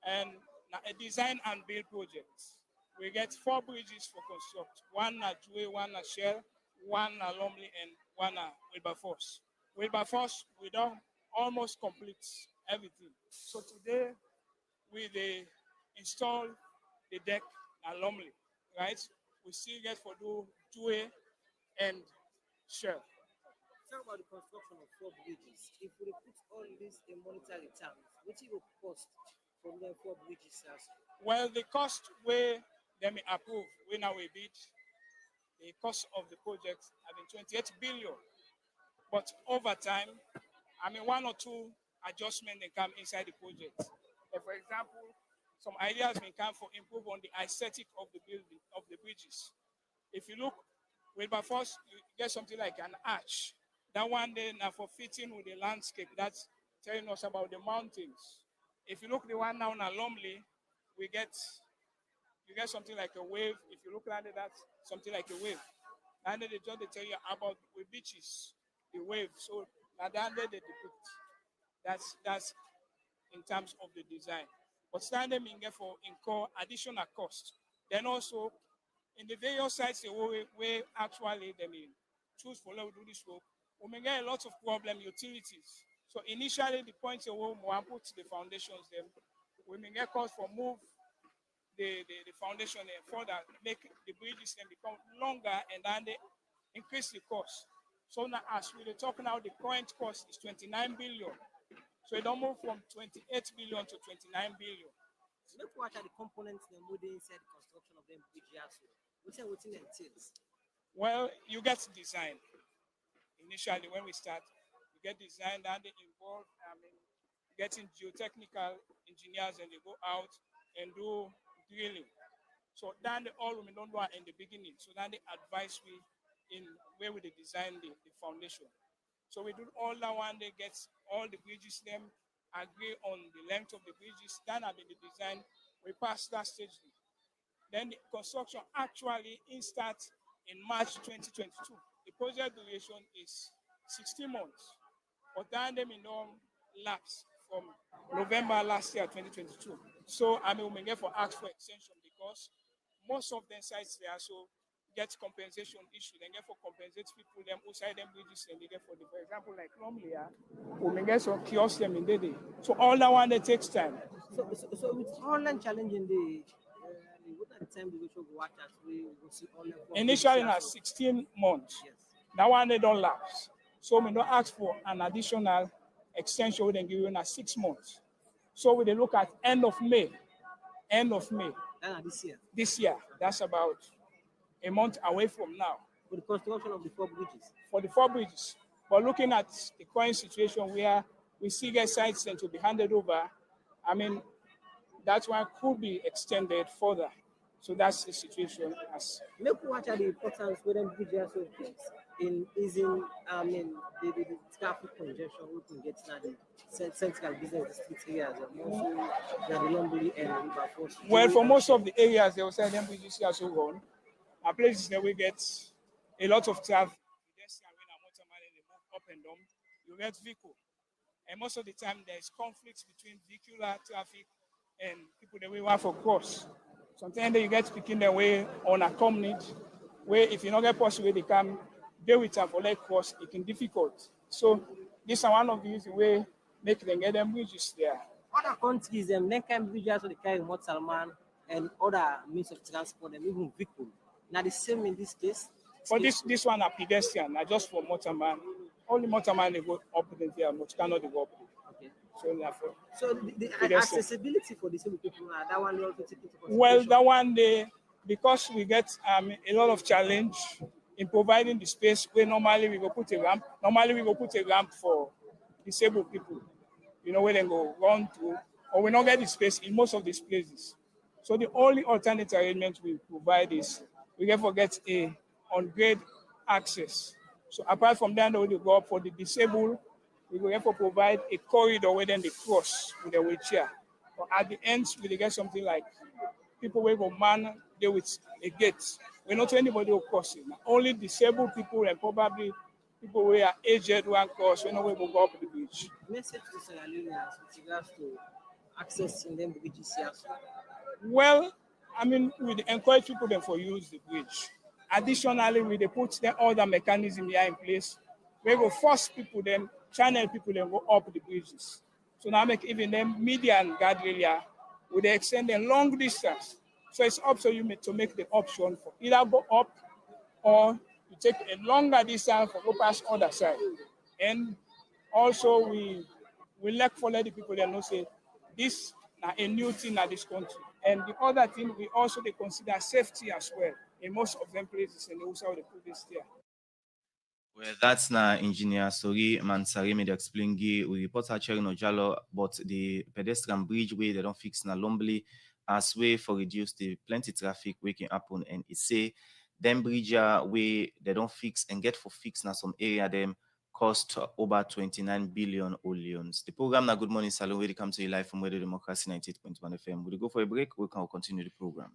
and now a design and build project. We get 4 bridges for construct. One at Due, one at Shell, one at Lumley, and one at Wilberforce. Wilberforce we don't almost complete everything. So today we install the deck at Lumley, right? We still get for do Due and Shell. Talk about the construction of 4 bridges. If we put all this in monetary terms, what will cost from the 4 bridges? Well, the cost where they may approve, we now we bid, the cost of the project have been 28 billion. But over time, I mean 1 or 2 adjustments they come inside the project. For example, some ideas may come for improve on the aesthetic of the building of the bridges. If you look Wilberforce, you get something like an arch. That one then for fitting with the landscape, that's telling us about the mountains. If you look the one now in Lumley, you get something like a wave. If you look at it, that's something like a wave. And then they tell you about the beaches, the wave. So at the end they depict. That's in terms of the design. But standard mean for incur additional cost. Then also in the various sites where actually they mean choose for level do this work, we may get a lot of problem utilities. So initially the point where we want put the foundations them, we may get cost for move the foundation and further make the bridges then become longer and then they increase the cost. So now as we're talking now, the current cost is 29 billion. So it don't move from 28 billion to 29 billion. So look what are the components that would inside the construction of them bridges. What's it entails? Well, you get design. Initially, when we start, you get design, and they involve, getting geotechnical engineers, and they go out and do drilling. So then they all we don't do in the beginning. So then they advise me in where we design the foundation. So we do all that one. They get all the bridges. Them agree on the length of the bridges. Then I the design. We pass that stage. Then the construction actually starts in March 2022. The project duration is 16 months. But then they may not lapse from November last year, 2022. So we may get for ask for extension because most of the sites there, so get compensation issue. They get for compensate people them outside them bridges and they get for the, for example, like normally, we may get some kiosks them in the day. So all that one that takes time. So with online challenge in the what are the time duration go watch as we will see online? Initially, now 16 months. Yes. That one they don't lapse. So we don't ask for an additional extension. We then give you now 6 months. So we then look at end of May. End of May. This year. This year. That's about a month away from now. For the construction of the 4 bridges. For the 4 bridges. But looking at the current situation where we see get sites to be handed over, I mean, that one could be extended further. So that's the situation. As make we watch at the importance where them bridges of things in easing, the traffic congestion we can get now the central business district areas and also the Lomboli and River Force. Well, for most of the areas, they will say them bridges are so gone. And places that we get a lot of traffic. Up and down, you get vehicle. And most of the time, there is conflict between vehicular traffic and people that we want for cross. Sometimes you get speaking their way on a community where if you don't get possible, they can deal with them for like cross, it can difficult. So this is one of the easy way make them get them bridges there. Other countries, they can bridges so they carry Salman and other means of transport and even vehicle. Now the same in this case. For this one are pedestrian, not just for motorman. Only motorman they go up there, but cannot go up there. Okay. So the accessibility for disabled people, that one they also take into consideration. Well, that one because we get a lot of challenge in providing the space where normally we go put a ramp. Normally we go put a ramp for disabled people, where they go run to, or we don't get the space in most of these places. So the only alternate arrangement we provide is we get a on-grade access. So apart from that, we go up for the disabled, we will have to provide a corridor where then they cross with a wheelchair. But at the end, we get something like people will go man there with a gate. We're not anybody who crossing. Only disabled people and probably people who are aged one cross. We know we will go up the bridge. Message to Sierra Leoneans with regards to accessing them bridges here. Well, I mean, we encourage people then for use the bridge. Additionally, we put the other mechanism here in place. We will force people then, channel people then go up the bridges. So now make even them median guard area, we extend a long distance. So it's up to you to make the option for either go up or you take a longer distance for go past other side. And also we like for let the people then know say this is a new thing in this country. And the other thing, we also they consider safety as well in most of them places, and also they put this there. Well, that's now Engineer Sori Mansari made explain we report actually no Jalo, but the pedestrian bridge way they don't fix na Lomboli as way for reduce the plenty traffic we can happen, and it say them bridge way they don't fix and get for fix now some area them cost over 29 billion olions. The program now Good Morning Salone where they come to you live from Radio Democracy 98.1 FM. We'll go for a break, we can continue the program.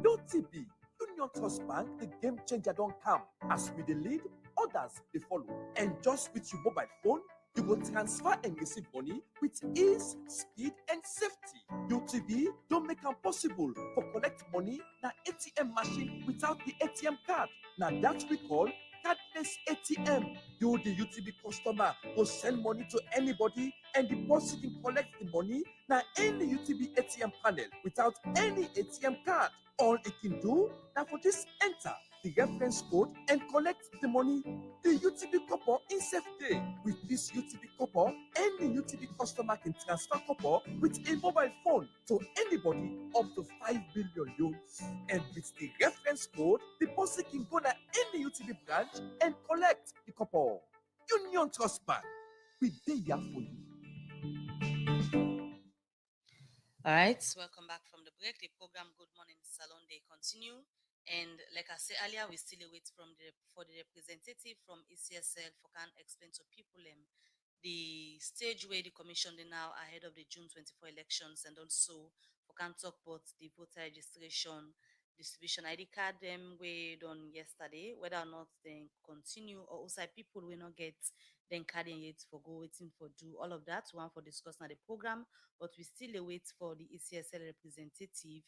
No TP. Union Trust Bank, the game changer don't come. As we the lead, others they follow. And just with your mobile phone, you will transfer and receive money with ease, speed, and safety. UTB don't make it possible for collect money na ATM machine without the ATM card. Now that we call cardless ATM. You, the UTB customer, will send money to anybody and deposit and collect the money na any UTB ATM panel without any ATM card. All it can do now for this enter the reference code and collect the money. The UTB copper in safe day. With this UTB copper, any UTB customer can transfer copper with a mobile phone to anybody up to 5 billion loans. And with the reference code, the person can go to any UTB branch and collect the copper. Union Trust Bank, we dey here for you. All right, welcome back from the break. The program Good Morning Salone they continue, and like I said earlier, we still wait for the representative from ECSL for can explain to people the stage where the commission they now ahead of the June 24 elections, and also for can talk about the voter registration distribution ID card them we done yesterday, whether or not they continue or also people will not get then carding yet for go waiting for do all of that one for discuss now the program, but we still wait for the ECSL representative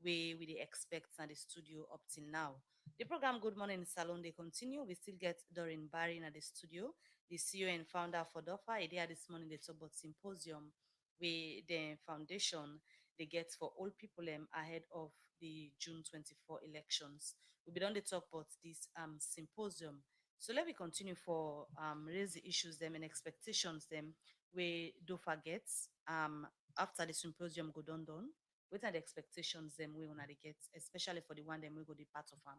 we dey expect na the studio up till now. The program Good Morning Salone they continue. We still get Doreen Barry at the studio, the CEO and founder for DOFA. They had this morning they talk about symposium with the foundation they get for all people ahead of the June 24 elections. We'll be done to talk about this symposium. So let me continue for raise the issues them and expectations them where DOFA gets after the symposium go done. What are the expectations them we wanna get, especially for the one them we go the part of them?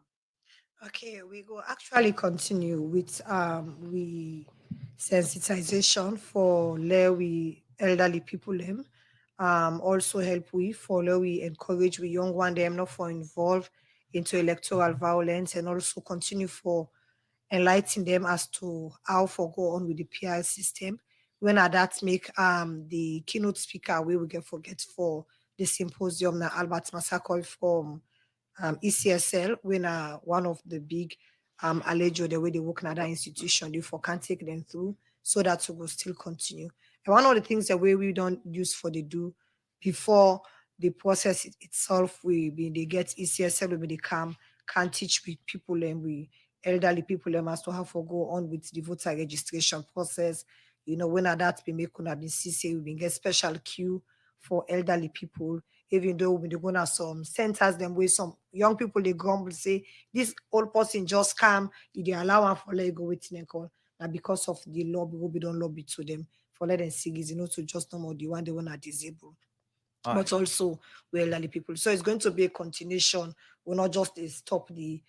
Okay, we go actually continue with we sensitization for we elderly people them. Also help we follow we encourage we young one them not for involved into electoral violence, and also continue for enlighten them as to how for go on with the PR system. When at that make the keynote speaker we will get forget for the symposium na Albert Massacoy from ECSL, when one of the big allejo the way they work in other institution, they for can take them through so that we will still continue. And one of the things that we don't use for the do before the process itself, they get ECSL, we they can teach with people and we elderly people them as to how to go on with the voter registration process. You know, when that we make una be see we get special queue for elderly people, even though we go to some centers them where some young people they grumble say this old person just come, they allow them for let go waiting and call. Now because of the lobby, we don't lobby to them for let them see is to just know the one they want to disable. But also we elderly people. So it's going to be a continuation. We'll not just stop the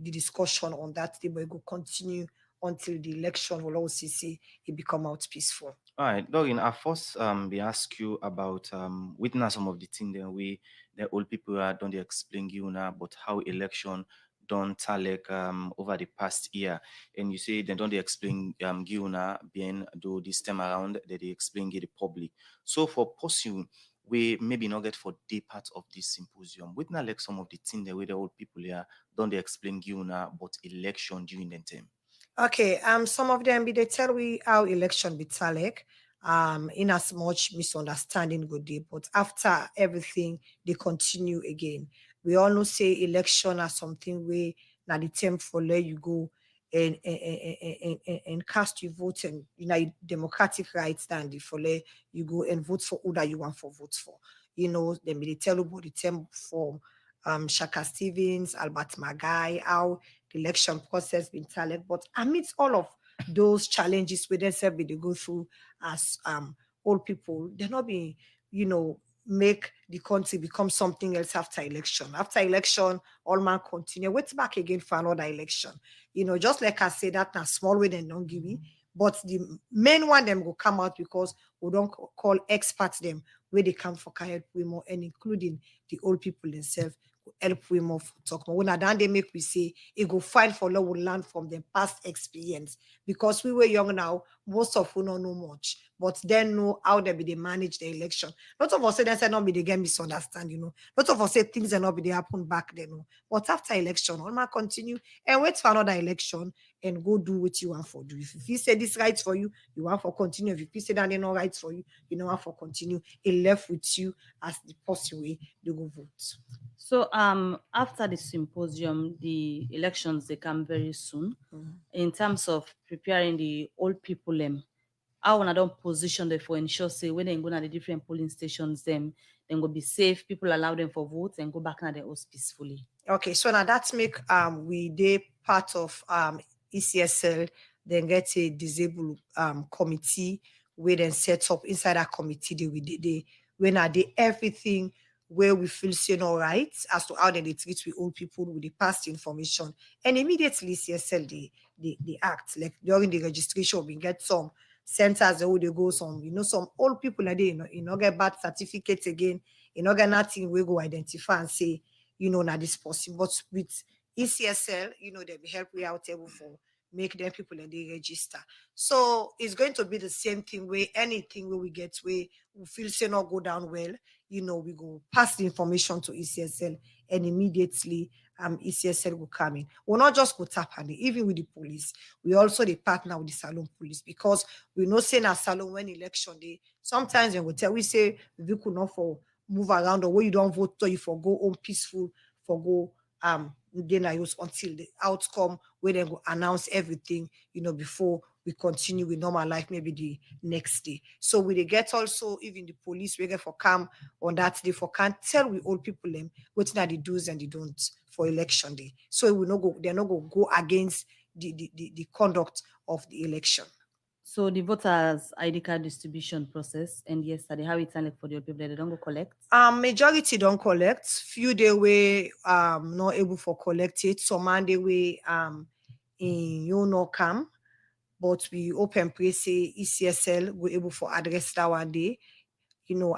discussion on that thing, but it will continue until the election will also see it become out peaceful. All right, Doreen, I first we ask you about witness some of the things that the old people don't explain you now, but how election done talek over the past year, and you say they don't explain you now being do this time around that they explain the public. So for pursuing we maybe not get for day part of this symposium. Witness like some of the things that way the old people here don't they explain you now, but election during the time. Okay, some of them they tell we how election be talek, in as much misunderstanding good day, but after everything they continue again. We all know say election as something where now the term for let you go and cast your vote, and you know democratic rights stand for let you go and vote for who that you want for votes for. You know, they may tell about the term for Shaka Stevens, Albert Magai, how the election process been talent. But amidst all of those challenges we themselves they go through as old people, they're not being, make the country become something else after election. After election, all man continue. Wait back again for another election. Just like I say that now small way then don't give me. But the main one them will come out because we don't call experts them where they come for help with more, and including the old people themselves help we more for talk more. When I they make we say it go fine for law will learn from the past experience, because we were young now, most of we don't know much, but then know how they manage the election. Lots of us say they not be the game misunderstand, Lots of us say things are not be they happen back then. But after election, all man continue and wait for another election and go do what you want for do. If you say this right for you, you want for continue. If you say that they not right for you, you know want for continue. It left with you as the possible way they go vote. So after the symposium, the elections they come very soon. In terms of preparing the old people how when I don't position them for ensure say when they go to the different polling stations then go be safe, people allow them for votes and go back to their house peacefully. Okay, so now that's make we they part of ECSL, then get a disabled committee where then set up inside that committee they when are they everything where we feel saying all right as to how they treat with old people with the past information, and immediately ECSL they act like during the registration we get some centers where they go some some old people like they get birth certificates again, get nothing we go identify and say now this possible. But with ECSL, they will help we out able for make them people and they register. So it's going to be the same thing where anything where we get where we feel say not go down well, we go pass the information to ECSL and immediately ECSL will come in. We'll not just go tap on it, even with the police. We also the partner with the Salone police, because we know saying at Salone when election day, sometimes they will tell we say we could not for move around, or where you don't vote, so you for go home peaceful, for go then I use until the outcome where they go announce everything, before we continue with normal life, maybe the next day. So we dey get also even the police we get for come on that day for can't tell we old people them what are the do's and the don'ts for election day. So we no go, they're not going to go against the conduct of the election. So the voters' ID card distribution process and yesterday, how it's like for the old people, they don't go collect? Majority don't collect. Few they were not able for collect it. Some man they were in come, but we open pray say ECSL we able for address that one day,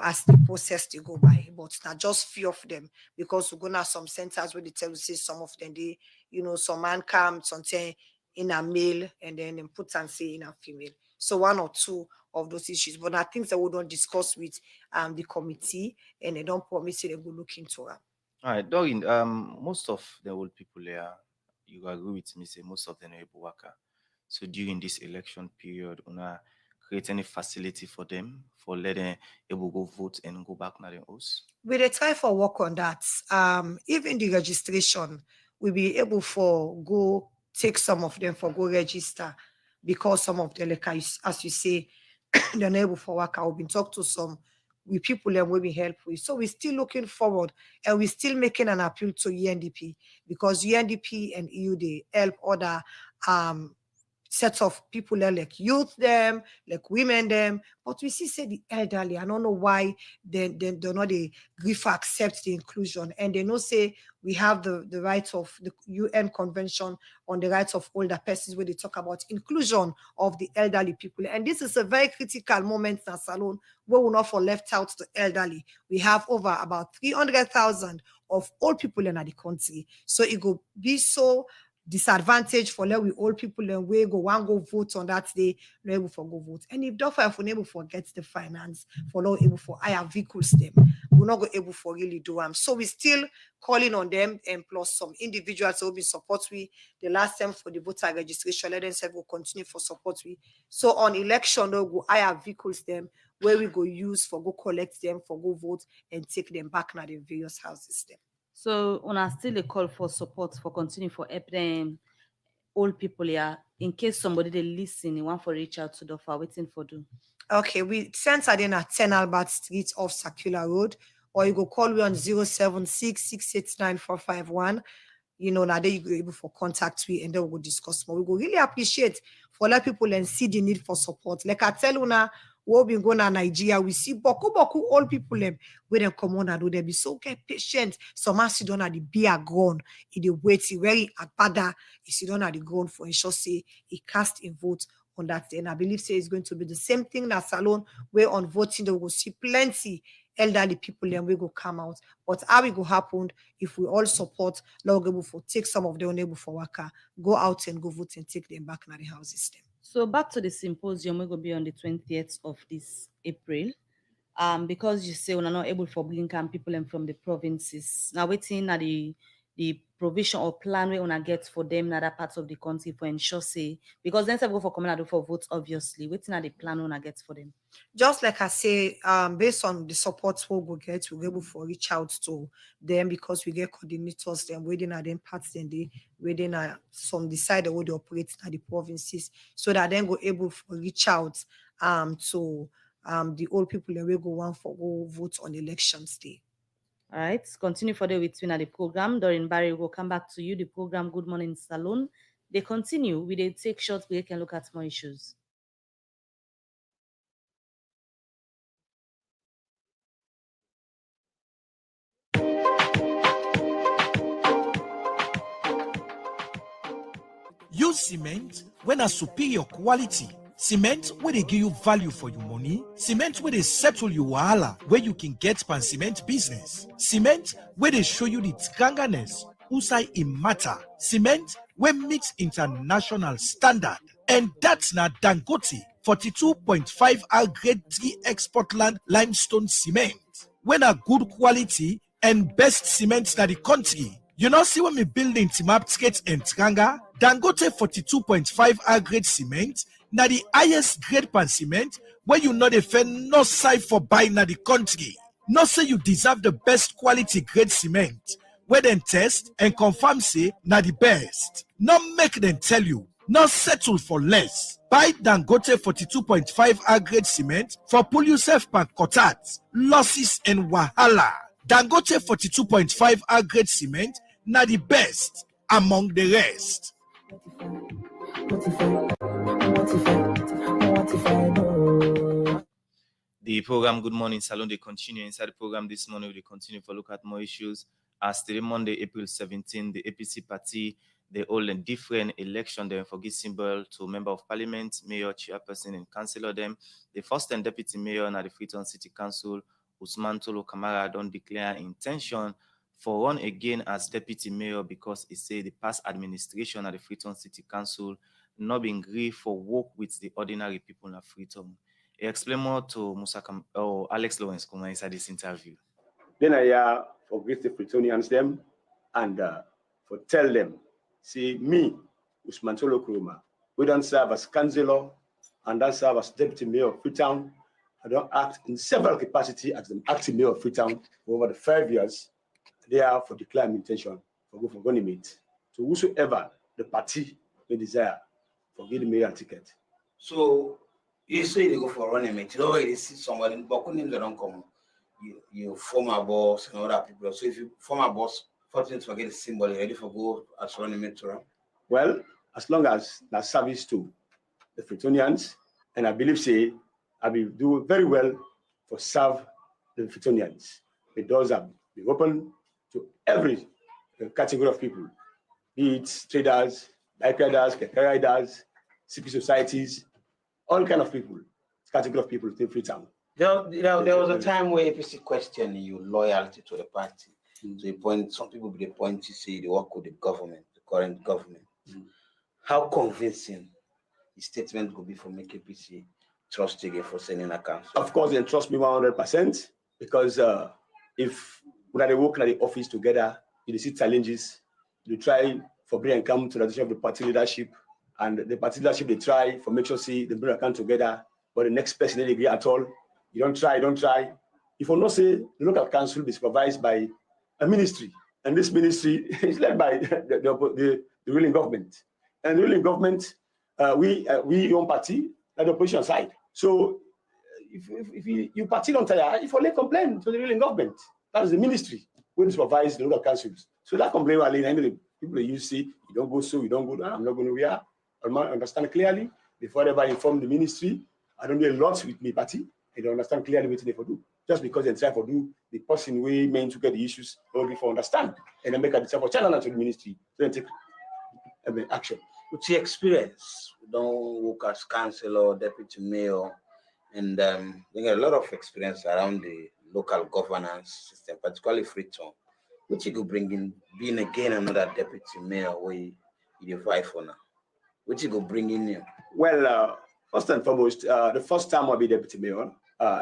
as the process they go by. But not just few of them, because we're gonna have some centers where they tell you say some of them they, some man come something in a male and then put and say in a female. So one or two of those issues, but I think that we don't discuss with the committee, and they don't promise they will look into it. All right, Doreen, most of the old people there, you agree with me, say most of them are able worker. So during this election period, una create any facility for them for let them able go vote and go back na their house? We dey try for work on that. Even the registration, we'll be able for go take some of them for go register, because some of them, like as you say, they're not able for work. I've been talk to some with people and we will help with. So we're still looking forward, and we're still making an appeal to UNDP, because UNDP and EU they help other sets of people there, like youth them, like women them, but we see say the elderly. I don't know why they not they agree for accept the inclusion, and they know say we have the rights of the UN Convention on the rights of older persons, where they talk about inclusion of the elderly people. And this is a very critical moment in Salone, where we're not for left out the elderly. We have over about 300,000 of old people in the country, so it will be so disadvantage for let we old people and we go one go vote on that day, not able for go vote. And if Duffer for able for get the finance for not able for higher vehicles them, we're not go able for really do them. So we still calling on them, and plus some individuals who will be support we the last time for the voter registration, let them say will continue for support we. So on election they'll go higher vehicles them where we go use for go collect them for go vote and take them back now the various houses them. So una still a call for support for continue for helping old people here, in case somebody they listen, you want for reach out to Duffer, waiting for do. Okay, we sent in at 10 Albert Street off Circular Road, or you go call me on 076-689-451. Now there you go able for contact we, and then we'll discuss more. We go really appreciate for let people and see the need for support. Like I tell you now, we've been going to Nigeria, we see boku old people them where they come on and do they be so patient. Some as you don't have the beer ground, it wait very agbada, if you don't have the ground for ensure say he cast in vote on that day. And I believe say it's going to be the same thing that Salone, where on voting they will see plenty elderly people and we go come out. But how it go happen if we all support Lord able for take some of them unable for worker, go out and go vote and take them back to the houses them. So back to the symposium, we're going to be on the 20th of this April. Because you say we're not able for bring people and from the provinces. Now waiting at the provision or plan we wanna get for them in other parts of the country for ensure say, because then they go for communal for votes, obviously. Waiting at the plan we wanna get for them. Just like I say, based on the support we'll get, we'll be able to reach out to them, because we get coordinators them within at them parts then they within some decide where they operate at the provinces, so that then go able to reach out to the old people and we go one for go vote on elections day. All right, continue further with the program. Doreen Barry will come back to you. The program Good Morning Salone. They continue. We they take short break and look at more issues. Use cement when a superior quality. Cement where they give you value for your money. Cement where they settle your wahala, where you can get pan cement business. Cement where they show you the tkanganess, usai in matter. Cement where meets international standard. And that's not Dangote 42.5 R grade 3 export land limestone cement. When a good quality and best cement na the country. You know, see when me building Timap Skates and Tranga, Dangote 42.5 R grade cement, na the highest grade pan cement, where you know the fair no side for buying na the country. Not say you deserve the best quality grade cement, where then test and confirm say na the best. Not make them tell you, not settle for less. Buy Dangote 42.5 R grade cement for pull yourself pan kotat, losses and wahala. Dangote 42.5 R grade cement na the best among the rest. The program Good Morning Salone, they continue. Inside the program this morning, we continue to look at more issues. As today, Monday, April 17, the APC party, they hold a different election. They forgive symbol to member of parliament, mayor, chairperson, and councillor them. The first and deputy mayor na the Freetown City Council, Usman Tolo Kamara, don't declare intention for run again as deputy mayor because he say the past administration at the Freetown City Council not being agree for work with the ordinary people in Freetown. He explained more to Alex Lawrence inside this interview. Then I for greet the Freetonians them and for tell them, see me, Usman Tolo Kuruma, we don't serve as councillor and don't serve as deputy mayor of Freetown. I don't act in several capacities as the acting mayor of Freetown over the 5 years. They are for declaring intention for go for running mate. So whosoever the party may desire for getting mayor ticket. So you say they go for running mate. You already see somebody, but couldn't they don't come. You former boss and other people. So if you former boss, fortunate to forget the symbol, you're ready for go as running mate to run? Well, as long as that service to the Freetonians, and I believe say I will do very well for serve the Freetonians. The doors are being open to every category of people, be it traders, bike riders, keke riders, civil societies, all kind of people, category of people in Freetown. There was a time where APC questioned your loyalty to the party. So you point, some people they point to say they work with the government, the current government. How convincing the statement could be for make APC trust again for sending a council? Of course, they trust me 100% because if when they work at the office together, you see challenges, you try for bring and come to the decision of the party leadership, and the party leadership they try for make sure see they bring and come together, but the next person they agree at all. You don't try. If you not say the local council be supervised by a ministry, and this ministry is led by the ruling government, and the ruling government, we own party at the opposition side. So if you party don't tire, if you only complain to the ruling government, that is the ministry will supervise the local councils. So that complaint will people you see, you don't go so, you don't go. I'm not going to wear. I understand clearly before ever inform the ministry. I don't do a lot with me party. I don't understand clearly what they for do. Just because they try for do the person we meant to get the issues, or for understand, and then make a decision for channel to the ministry, then take action. With your experience, you don't work as councillor, deputy mayor, and you get a lot of experience around the local governance system, particularly Freetown. What you could bring in being again another deputy mayor where you fight for now? What you could bring in here? Well, first and foremost, the first time I'll be deputy mayor,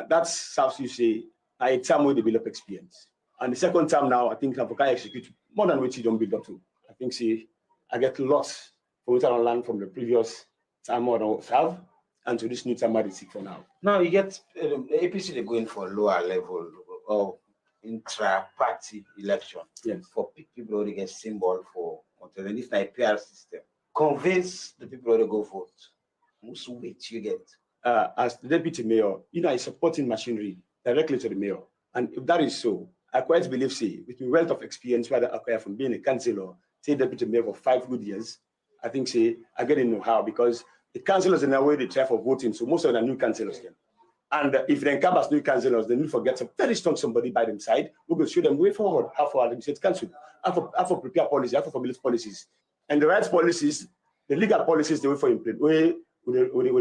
that's how you say a time we develop experience. And the second time now, I think I can execute more than what you don't build up to. I think see, I get lots from what I learned from the previous time I don't have, and to this new time I seek for now. Now you get the APC they're going for a lower level of intra-party election. Yes. For people who get symbol for and this is a PR system. Convince the people who go vote. Whose weight you get? As the deputy mayor, I supporting machinery directly to the mayor. And if that is so, I quite believe, with my wealth of experience whether I acquire from being a councillor, say deputy mayor for 5 good years, I think I get to know how, because the councillors in a way they try for voting, so most of them are new councillors then. And if they come as new councillors, they need to get some very strong somebody by them side who will show them way forward, how for the state council, how for prepare policy, how for formulate policies. And the right policies, the legal policies, they will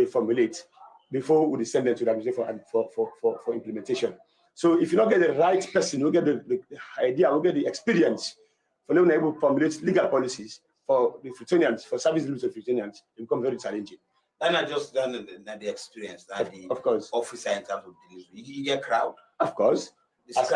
formulate before we send them to the administration for implementation. So if you don't get the right person, you get the idea, you get the experience for them able to formulate legal policies for the Freetonians, for service rules of Freetonians, it becomes very challenging. And not just done the experience, that of course, officer in terms of delivery. You get crowd. Of course. As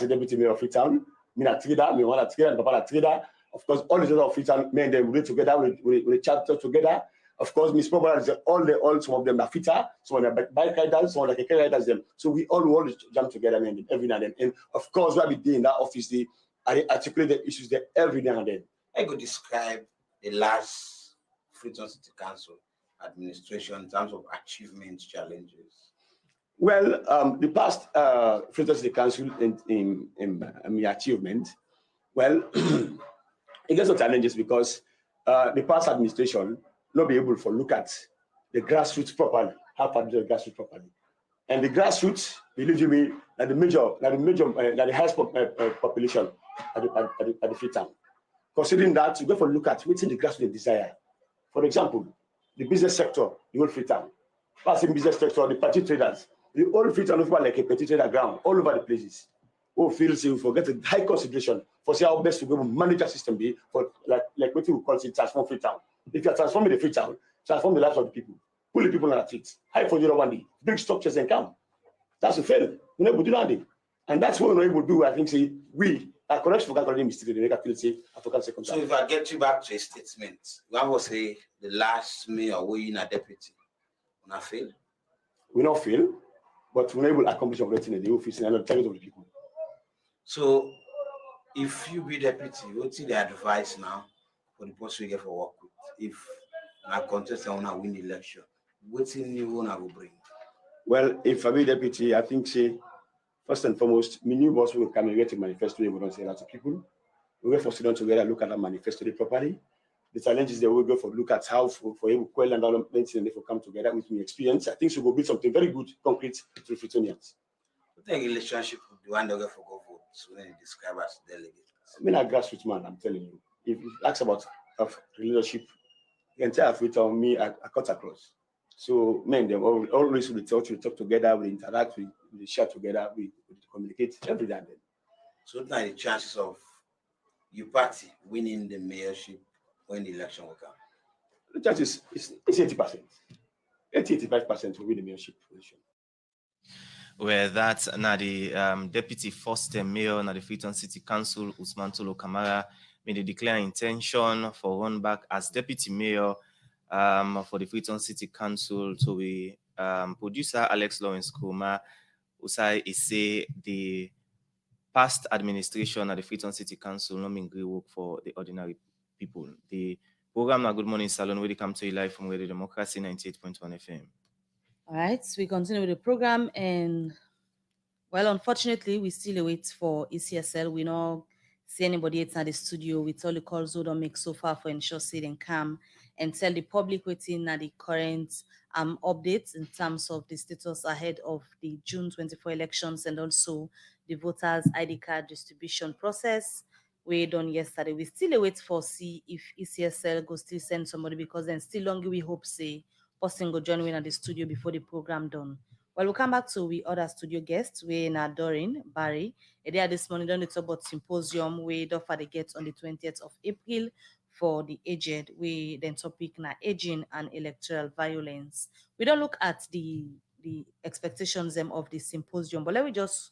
a deputy mayor of Freetown, me a trader, me one a trader, and Papa a trader. Of course, all the other of Freetown men they work together, we chat together. Of course, Miss Mobile, all some of them are fitter, some of them are bike riders, some of them are riders. Them. So we all jump together every now and then. And of course, what we do in that office, I articulate the issues there every now and then. I could describe the last Freetown City Council administration in terms of achievements, challenges. Well, the past Freetown City Council in achievement, well, it gets some challenges because the past administration not be able to look at the grassroots properly, how to do the grassroots properly. And the grassroots, believe you me, are the highest population at the Freetown. Considering that, you go for look at what's in the grassroots desire. For example, the business sector, the whole Freetown. Passing business sector, the party traders, the whole Freetown over like a petty trader ground, all over the places. Who feels you forget a high consideration for see how best to go manage a system be for like what we call it transform Freetown. If you are transforming the Freetown, transform the lives of the people. Pull the people on the streets. High for you one day. Big structures and come. That's a fail. We never do that. And that's what we're able to do. I think say we are correct for calculating mistakes. They make a feel say African second. So if I get you back to a statement, one will say the last mayor we in a deputy. We not fail. We not fail, but we're able to accomplish everything in the office and the target of the people. So if you be deputy, what's the advice now for the post we get for work with? If I contest and want to win the election, what's in you want to bring? Well, if I be deputy, I think say first and foremost, my new boss will come and get a manifesto. We don't say that to people. We will force them together, look at that manifesto properly. The challenges they will go for look at how for able to quell and development and they will come together with my experience. I think we will build something very good, concrete to Freetonians. What the relationship with the one that for go vote? So then you describe as delegate. I mean, a grassroots man, I'm telling you. If you ask about leadership, the entire Freetown, me, I cut across. So, men, they always we talk together, we interact, we share together, we communicate every day. So, what are the chances of your party winning the mayorship when the election will come? The chances is 80%. 80-85% will win the mayorship position. Where that's now the deputy first mayor na the Freetown City Council, Usman Tolo Kamara, made a declare intention for run back as deputy mayor for the Freetown City Council. So we producer Alex Lawrence Kuma Usai is say the past administration at the Freetown City Council not mean great work for the ordinary people. The program now Good Morning Salone will come to you live from Radio Democracy 98.1 FM. All right, so we continue with the program, and well, unfortunately, we still wait for ECSL. We don't see anybody inside the studio with all the calls we don't make so far for ensure sit and calm and tell the public waiting at the current updates in terms of the status ahead of the June 24 elections and also the voters' ID card distribution process we done yesterday. We still wait for see if ECSL go still send somebody because then still longer we hope say person go join in at the studio before the program done. Well, we'll come back to we other studio guests. We in Dorin, Barry. There this morning, don't talk about symposium we offer the get on the 20th of April for the aged. We then topic na aging and electoral violence. We don't look at the expectations them of the symposium, but let me just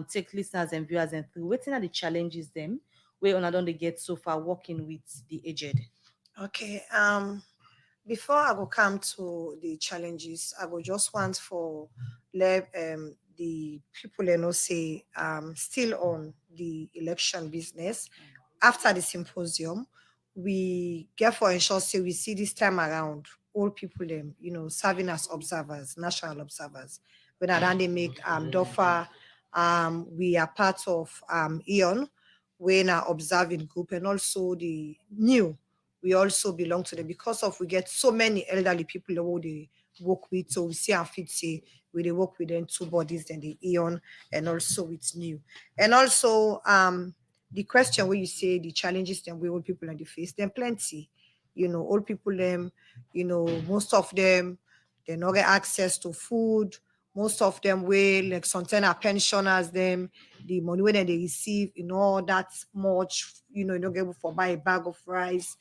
take listeners and viewers and through waiting at the challenges them we on don't they get so far working with the aged. Okay. Before I go come to the challenges, I go just want for let the people say still on the election business. After the symposium, we get for ensure say we see this time around all people them serving as observers, national observers. When they make DOFA, we are part of EON, when are observing group, and also the new. We also belong to them because of we get so many elderly people who they work with. So we see and fit say we they work with them two bodies, then the EON and also with new. And also the question where you say the challenges them we old people in the face, them plenty. Old people them, most of them they not get access to food. Most of them will like sometimes are pensioners them, the money when they receive, that much, don't get able for buy a bag of rice.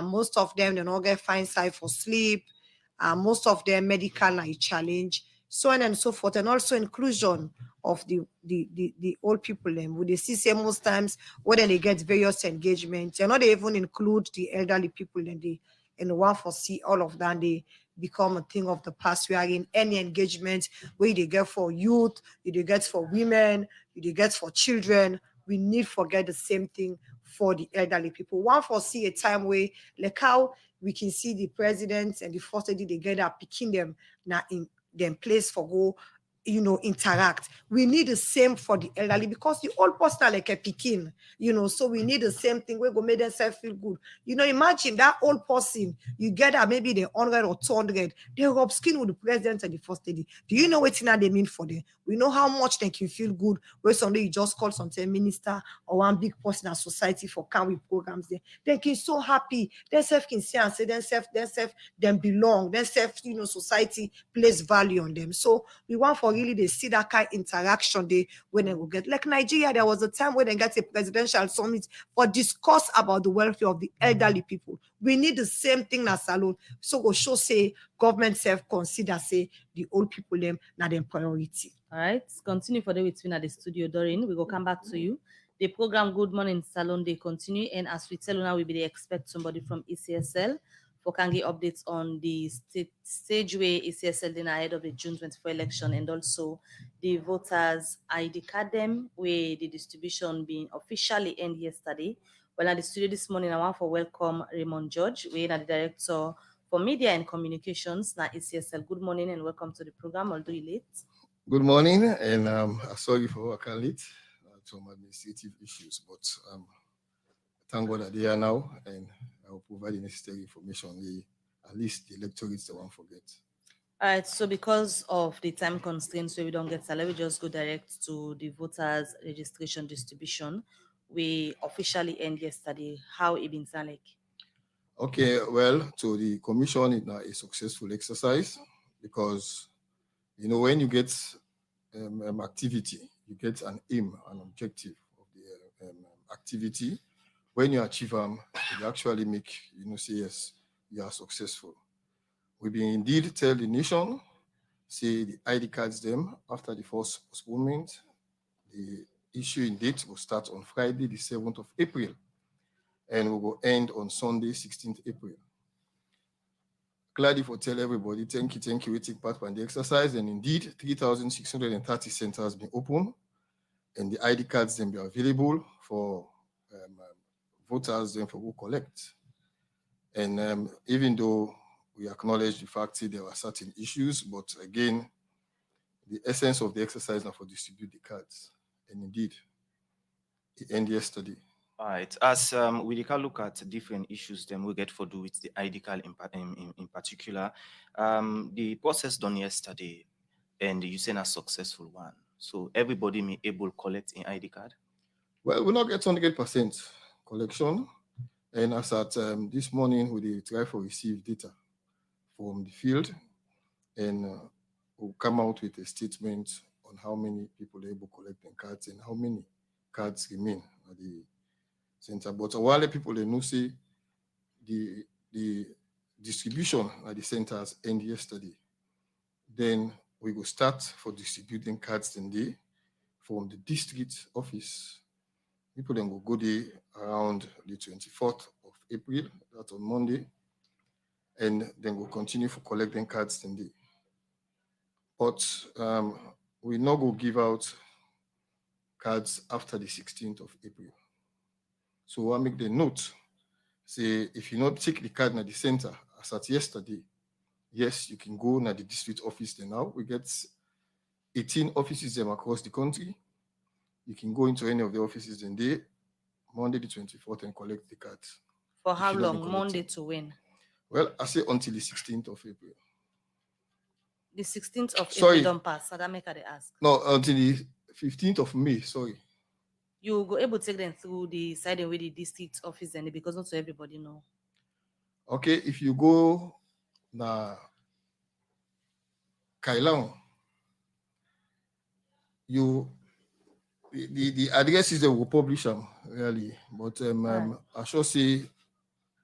Most of them, they don't get fine side for sleep. Most of them medical like challenge, so on and so forth, and also inclusion of the old people. Them would they see most times when they get various engagements, they not even include the elderly people and the and one foresee all of that they become a thing of the past. We are in any engagement where they get for youth, they get for women, they get for children. We need forget the same thing for the elderly people. One foresee a time where like how we can see the presidents and the first lady they get up picking them now in them place for go, interact. We need the same for the elderly because the old person are like a picking, so we need the same thing. We're going to make themselves feel good. Imagine that old person, you get that maybe they're 100 or 200, they rub skin with the president and the first lady. Do you know what they mean for them? We know how much they can feel good when somebody you just call something minister or one big person in society for can we programs there. They can so happy. Themselves can see and say themselves, them belong, themselves, society place value on them. So we want for really they see that kind of interaction they when they will get like Nigeria. There was a time when they got a presidential summit for discuss about the welfare of the elderly people. We need the same thing as Salone. So go show say government self consider say the old people them now them priority. All right, continue for the with me at the studio, Doreen. We will come back to you. The program Good Morning Salone they continue, and as we tell you now, we be expect somebody from ECSL for Kangi updates on the stage where ECSL then ahead of the June 24 election, and also the voters ID card them where the distribution being officially end yesterday. Well, at the studio this morning, I want to welcome Raymond George, we are the director for media and communications now ECSL. Good morning and welcome to the program. Although you late. Good morning, and sorry for working late. Some administrative issues, but thank God that they are now, and I will provide the necessary information. At least the electorates they won't forget. All right, so because of the time constraints, so we don't get salary, we just go direct to the voters registration distribution. We officially end yesterday. How it been sound like? Okay, well, to the commission, it's a successful exercise because when you get activity, you get an aim, an objective of the activity. When you achieve them, you actually make say yes, you are successful. We will indeed tell the nation, say the ID cards them after the first postponement. The issuing date will start on Friday, the 7th of April, and we will end on Sunday, 16th April. Glad for tell everybody, thank you, we take part in the exercise, and indeed 3,630 centers been open, and the ID cards then be available for voters then for who collect. And even though we acknowledge the fact that there were certain issues, but again, the essence of the exercise now for distribute the cards, and indeed, it ended yesterday. All right. As we can look at different issues, then we get for do with the ID card in particular. The process done yesterday, and you say a successful one. So everybody may able collect an ID card. Well, we not get 100% collection, and as at this morning, we try for receive data from the field, and we'll come out with a statement on how many people are able to collect the cards and how many cards remain at the center. But while the people they know say the distribution at the centers end yesterday, then we will start for distributing cards today from the district office. People then will go there around the 24th of April, that's on Monday, and then we'll continue for collecting cards today. But we not go give out cards after the 16th of April. So I make the note, say if you not take the card at the center as at yesterday, yes, you can go to the district office there now. We get 18 offices them across the country. You can go into any of the offices then day, Monday the 24th, and collect the cards. For how long? Monday to when? Well, I say until the 16th of April. The 16th of April don't pass. So that make they ask. No, until the 15th of May, sorry. You go able to take them through the side and with the district office and because not so everybody know. Okay, if you go na Kailan, the addresses they will publish them really, but I should say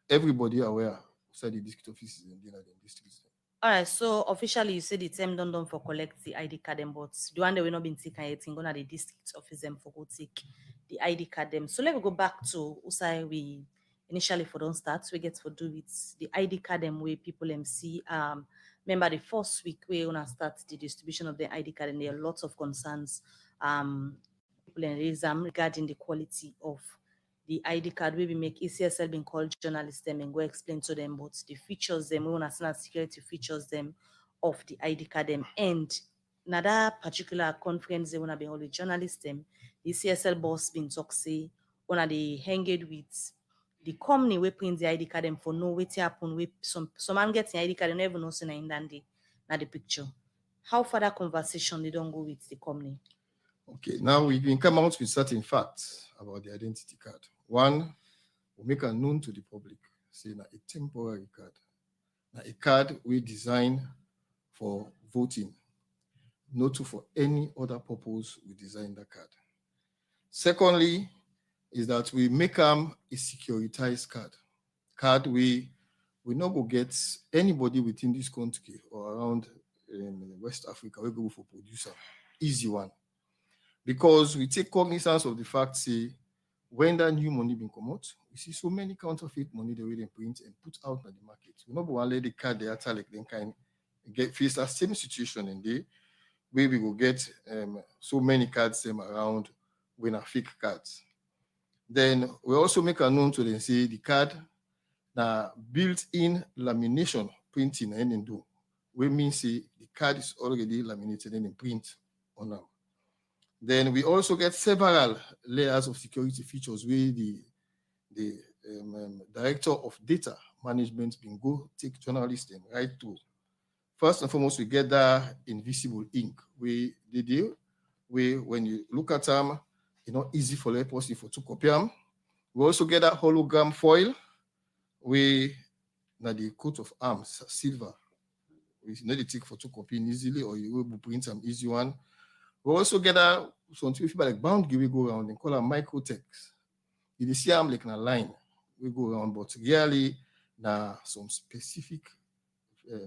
everybody aware outside the district offices and the districts. All right, so officially you say the term done for collect the ID card them, but the one that we not been taking anything gonna the district office them for go take the ID card them. So let me go back to Usai we initially for don't start, we get for do with the ID card them where people see. Remember the first week we gonna start the distribution of the ID card, and there are lots of concerns. People raise them regarding the quality of the ID card. We make ECSL being called journalists them and go explain to them about the features them, we want national security features them of the ID card them. And another particular conference they wanna be all the journalists them, the ECSL boss been talk say wanna they hang it with the company we print the ID card them for no way to happen with some man getting ID card and never know say na the picture. How far that conversation they don't go with the company? Okay, now we can come out with certain facts about the identity card. One, we make a known to the public, say na a temporary card. Now a card we design for voting, not for any other purpose we design the card. Secondly, is that we make a securitized card we not go get anybody within this country or around in West Africa, we go for producer, easy one. Because we take cognizance of the fact, say, when that new money been come out, we see so many counterfeit money they will print and put out in the market. We not go and let the card they are like then kind get face that same situation in there where we will get so many cards them around when are fake cards. Then we also make a known to them say the card now built-in lamination printing and do. We mean say the card is already laminated and print on them. Then we also get several layers of security features where the director of data management can go take journalists and right through. First and foremost, we get that invisible ink where they do, where when you look at them, it's not easy for a person for to copy them. We also get that hologram foil where now the coat of arms, silver. We not the take for to copy easily or you will print some easy one. We also get something like boundary we go around and call them microtext. You see them like in a line we go around, but really now some specific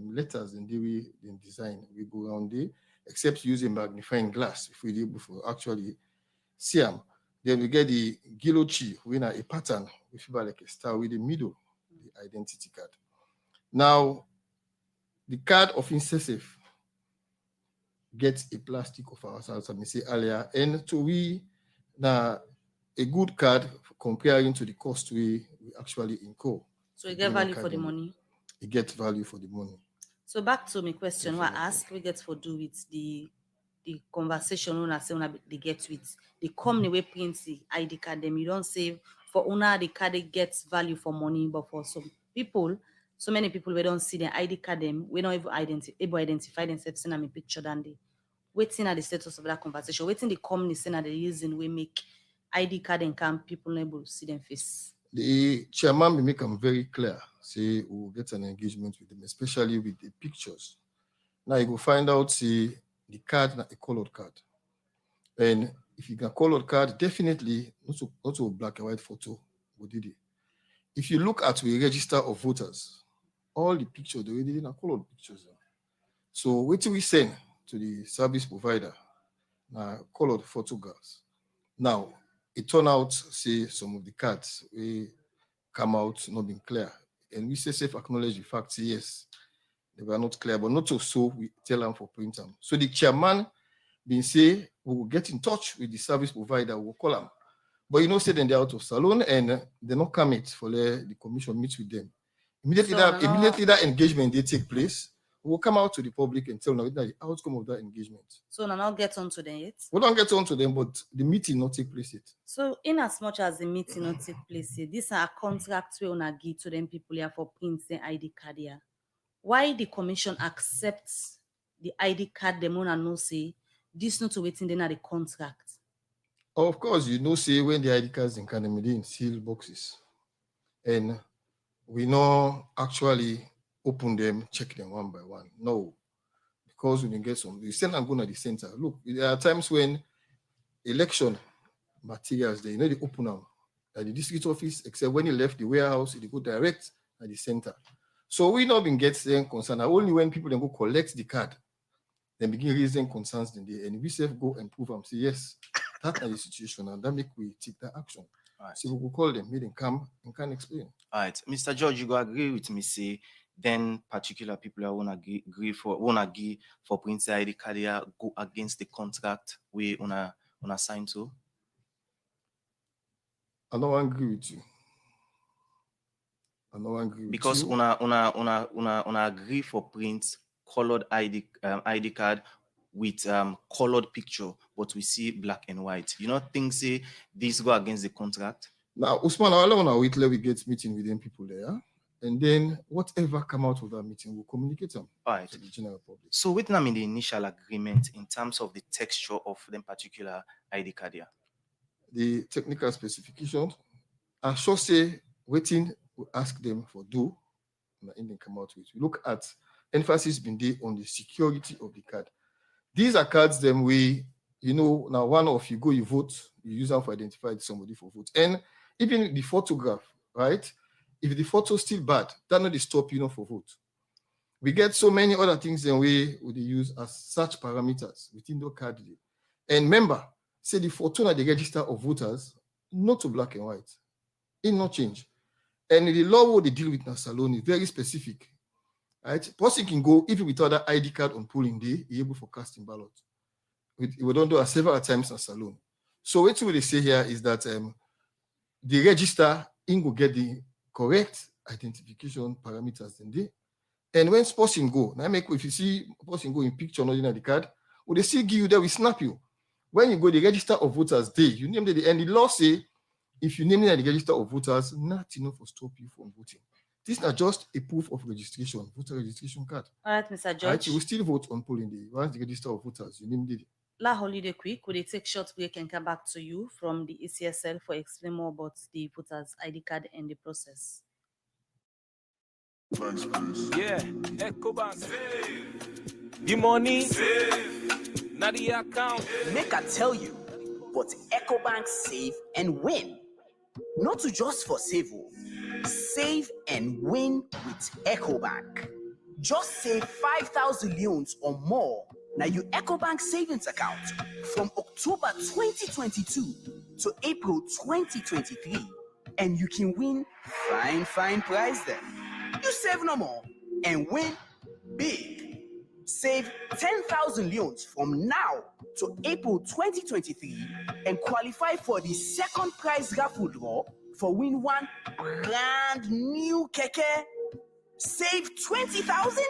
letters in the way in design we go around there, except using magnifying glass if we able to actually see them. Then we get the gilochi, we a pattern we feel like a star with the middle, the identity card. Now the card of ECSL gets a plastic of ourselves, I say earlier, and to we now a good card comparing to the cost we actually incur. So you get value for the money. You get value for the money. So back to my question, what I ask we get for do with the conversation when I say when they get with the company we print the ID card them. You don't say for owner the card it gets value for money, but for some people, so many people we don't see the ID card them, we don't even identify themselves in a picture than they waiting at the status of that conversation, waiting the company saying that the reason we make ID card and can people able to see them face. The chairman will make them very clear, say we'll get an engagement with them, especially with the pictures. Now you go find out, see the card, a colored card. And if you can colored card, definitely not a black and white photo, what did it? If you look at the register of voters, all the pictures, they already did colored pictures. So what do we send to the service provider? Now colored photographs. Now it turned out, say some of the cards we come out not being clear. And we say safe acknowledge the fact, say, yes, they were not clear, but not so we tell them for print them. So the chairman been say we will get in touch with the service provider, we'll call them. But you know, say then they're out of Salone and they not come it for the commission meet with them. Immediately that engagement they take place, we'll come out to the public and tell them the outcome of that engagement. So now not get on to them yet? We don't get on to them, but the meeting not take place yet. So in as much as the meeting not take place yet, these are contracts we wanna give to them people here for printing ID card here. Why the commission accepts the ID card them wanna know say this not to waiting then at the contract? Of course, you know, say when the ID cards in Canada in seal boxes, and we know actually open them, check them one by one. No, because we can get some. You send them go to the center. Look, there are times when election materials they open them at the district office, except when you left the warehouse, they go direct at the center. So we not been getting concerned. Only when people then go collect the card, then begin raising concerns in there, and we self go and prove them. Say yes, that's the situation, and that make we take that action. Right. So we could call them, make them come and can explain. All right, Mr. George, you go agree with me, say, then particular people that wanna agree for Prince ID Carrier go against the contract we wanna sign to? I don't agree with you. I don't agree because with you. una agree for print colored ID card with colored picture, but we see black and white. You not think say this go against the contract? Now, Usman, I want to wait till we get meeting with them people there. And then whatever come out of that meeting, we'll communicate them to the general public. So with them in the initial agreement in terms of the texture of them particular ID card here? The technical specifications, I sure say waiting, we ask them for do, and then come out with. We look at emphasis being there on the security of the card. These are cards them we, now one of you go, you vote, you use them for identify somebody for vote. And even the photograph, right? If the photo still bad, that not stop for vote. We get so many other things than we would use as such parameters within the card. And remember, say the photo at the register of voters, not to black and white. It not change. And the law what they deal with in Salone is very specific. Right? Person can go, even without that ID card on polling day, be able for casting ballot. We don't do it several times in Salone. So what they say here is that the register in go get the correct identification parameters in there. And when person go, now if you see person go in picture not in the card, or they still give you there, we snap you. When you go the register of voters day, you name the and the law say if you name it at the register of voters, not enough for stop you from voting. This is not just a proof of registration, voter registration card. All right, Mr. George. Right, you will still vote on polling day. Once the register of voters, you name it. La holiday quick, will they take short break and come back to you from the ECSL for explain more about the voters ID card and the process. Yeah, EcoBank. The money, not the account. Make I tell you, but EcoBank save and win. Not to just for save, save and win with EcoBank. Just save 5,000 leones or more. Now your EcoBank savings account from October 2022 to April 2023, and you can win fine prize then. You save no more and win big. Save 10,000 leones from now to April 2023 and qualify for the second prize raffle draw for win one brand new keke. Save 20,000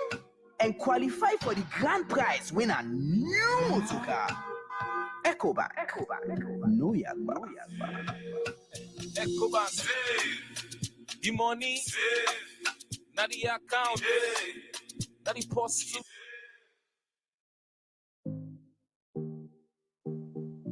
and qualify for the grand prize win a new motor car. EcoBank. No yagba. EcoBank. Save. The money. Save. Not the account. Not the post.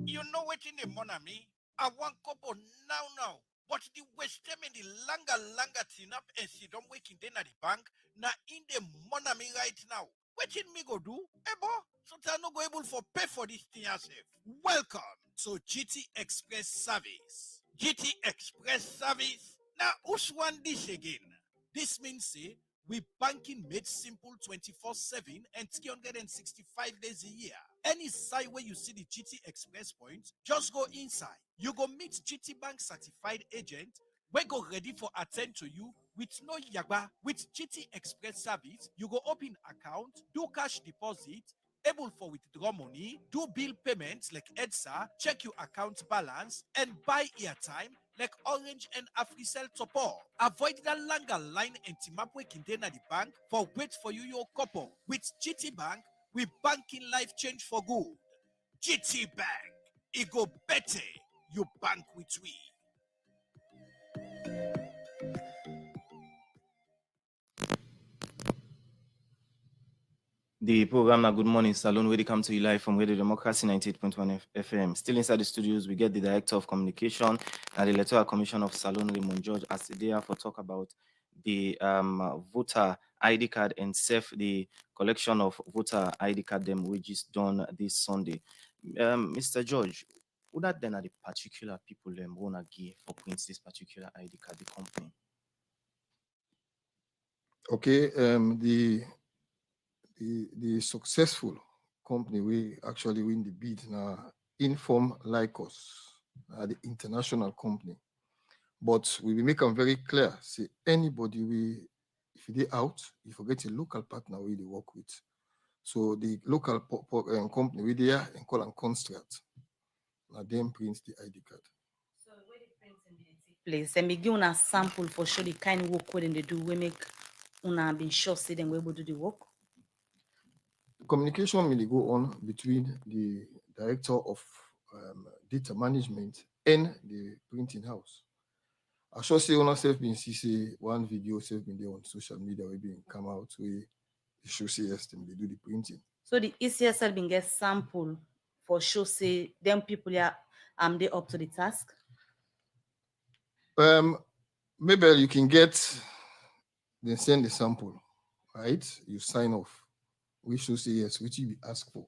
You know what in the money? I want couple now. But the West Ham in the longer tin up and see don't waking then at the bank. Now in the money right now. What in me go do? Ebo, so they are not go able for pay for this thing yourself. Welcome to GT Express Service. GT Express Service. Now who's one this again? This means say we banking made simple 24/7 and 365 days a year. Any site where you see the GT Express point, just go inside. You go meet GT Bank certified agent. We go ready for attend to you with no yagba. With GT Express service, you go open account, do cash deposit, able for withdraw money, do bill payments like EDSA, check your account balance, and buy airtime like Orange and AfriCell Topo. Avoid the longer line and team-up working at the bank for wait for you your couple. With GT Bank, we banking life change for good. GT Bank, it go better. You bank with we. The program now Good Morning Salone, where they come to you live from Radio Democracy 98.1 FM. Still inside the studios, we get the Director of Communication and the Electoral Commission of Salone, Raymond George, as they are for talk about the voter ID card and the collection of voter ID card them, which is done this Sunday. Mr. George, who that then are the particular people them wanna give for prints this particular ID card, the company? Okay, the successful company we actually win the bid now Inform Lycos, the international company. But we will make them very clear. Say anybody if they out, you forget a local partner where they work with. So the local company we there and call and construct. Now them print the ID card. So where the printing be take place, and be give una sample for sure the kind of work where they do. We make una been sure say them we able to do the work. Communication will go on between the director of data management and the printing house. I sure say on self been see one video self been there on social media we been come out where they show say yes them they do the printing. So the ECSL been get sample for sure say them people are they up to the task. Maybe you can get then send the sample, right? You sign off. We should say yes, which you be asked for.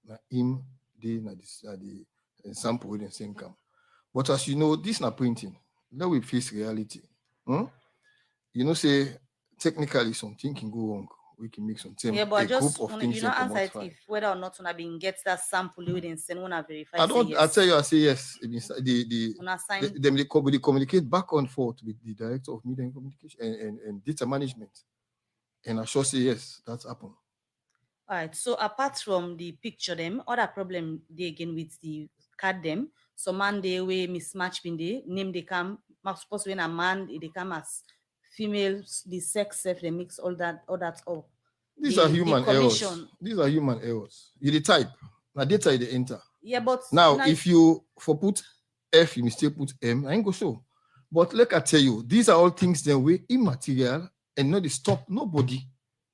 Now him they na the sample with the same come. But as you know, this not printing. Now we face reality. You know, say technically something can go wrong. We can make something. Yeah, but a just group of things you know can come answer out it if whether or not una been get that sample we didn't send una verify. I don't. Yes. I tell you, I say yes. Una sign. They communicate back and forth with the director of media and communication and data management, and I sure say yes, that's happened. All right. So apart from the picture, them other problem they again with the card them. So man they way mismatch bin they name they come. Suppose when a man they come as female, the sex self they mix all that up. These are human errors. These are human errors. You the type. Now data they enter. Yeah, but now if you for put F, you mistake put M, I ain't go show. But like I tell you, these are all things that way immaterial and not the stop nobody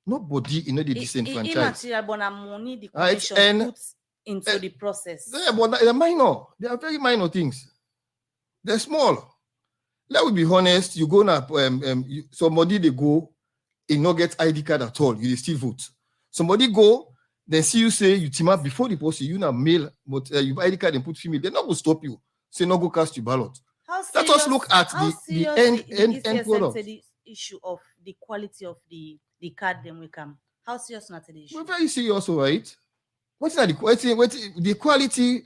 in the disenfranchised. Immaterial, but money the commission puts into the process. Yeah, but they're minor. They are very minor things. They're small. Let me be honest. You go now, somebody they go, and not get ID card at all. You still vote. Somebody go, then see you say you team up before the post. You now mail, but you ID card and put female. They're not going to stop you. Say no go cast your ballot. Let us look at the end product. The issue of the quality of the card then we come. How serious not the issue? We're very serious, right? What's that? The quality?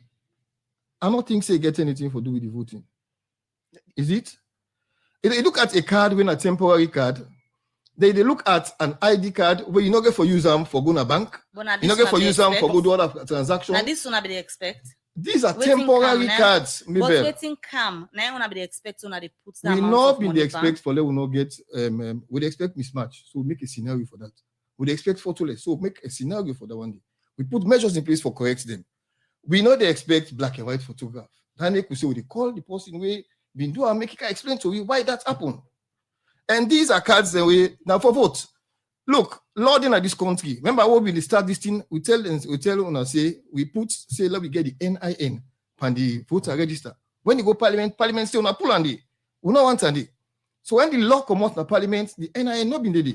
I don't think say get anything for do with the voting. Is it? If you look at a card when a temporary card, they look at an ID card where you not get for use them for go to bank. You not get for use them for go do other transaction. Now this one be they expect. These are temporary cards, but waiting come. Now one be they expect when they put them. We not been the expect for let we not get we expect mismatch. So make a scenario for that. We expect photoless. So make a scenario for that one day. We put measures in place for correct them. We know they expect black and white photograph. Then they could say they call the person we been do and make it explain to you why that happened. And these are cards that we now for vote. Look, Lord in this country. Remember what we start this thing? We tell them say we let me get the NIN and the voter register. When you go parliament say on a pull on the we not want and so when the law come out in parliament, the NIN not been there.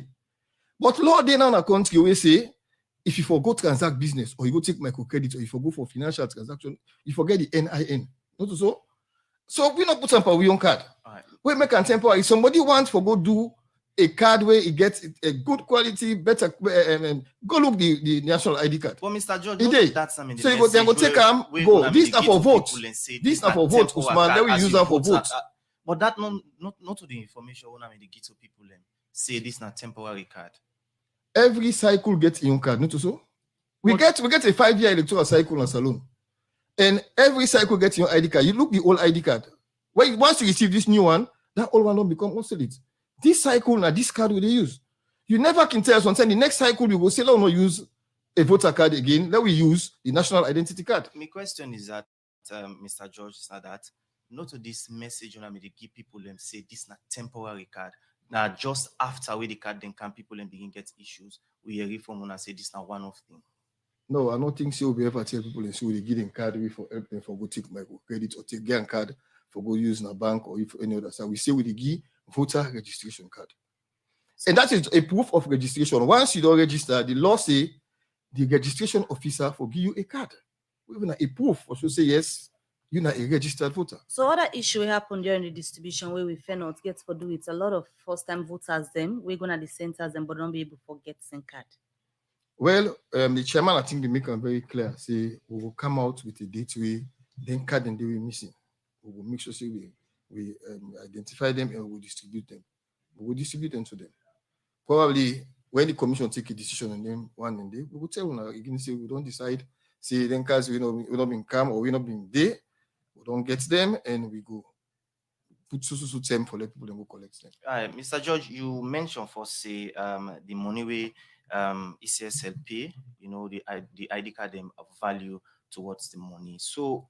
But law they now in a country we say if you forgo transact business or you go take microcredit or you forgo for financial transaction, you forget the NIN. Not so. So we not put some for we own card. Right. We make a temporary. Somebody wants for go do a card where it gets a good quality, better. Go look the national ID card. Well, Mr. George, that's so you go then go take them. Go. This are for vote. This are for vote, Usman. Then we use them for vote. But that not to the information when I mean the get to people say this not temporary card. Every cycle gets a young card, not so. We get a 5-year electoral cycle on Salone. And every cycle gets your ID card. You look the old ID card. Once you receive this new one, that old one don't become obsolete. This cycle now, this card will they use. You never can tell us until the next cycle we will say, no, use a voter card again. Then we use the national identity card. My question is that, Mr. George said that not to this message when I mean they give people them say this not temporary card. Now just after we the card then can people then begin get issues. We hear from when I say this not one-off thing. No, I don't think so. We ever tell people and say they give them card for help them for go take microcredit or take get a card for go use in a bank or if any other side. We say we give voter registration card. And that is a proof of registration. Once you don't register, the law say the registration officer will give you a card. Even a proof or so say yes, you're not a registered voter. So other issue happened during the distribution where we fail not get for do it. A lot of first-time voters them we're gonna the centers them but don't be able to get SIM card. Well, the chairman, I think they make it very clear. Say we will come out with a date way, then card and they will missing. We will make sure say we we identify them and we distribute them. We will distribute them to them. Probably when the commission take a decision on them one day, we will tell them again, say we don't decide, say then cars we not been come or we not been there, we don't get them and we go put so them for let people then go collect them. Mr. George, you mentioned for say the money we ECSL pay, the ID card them of value towards the money. So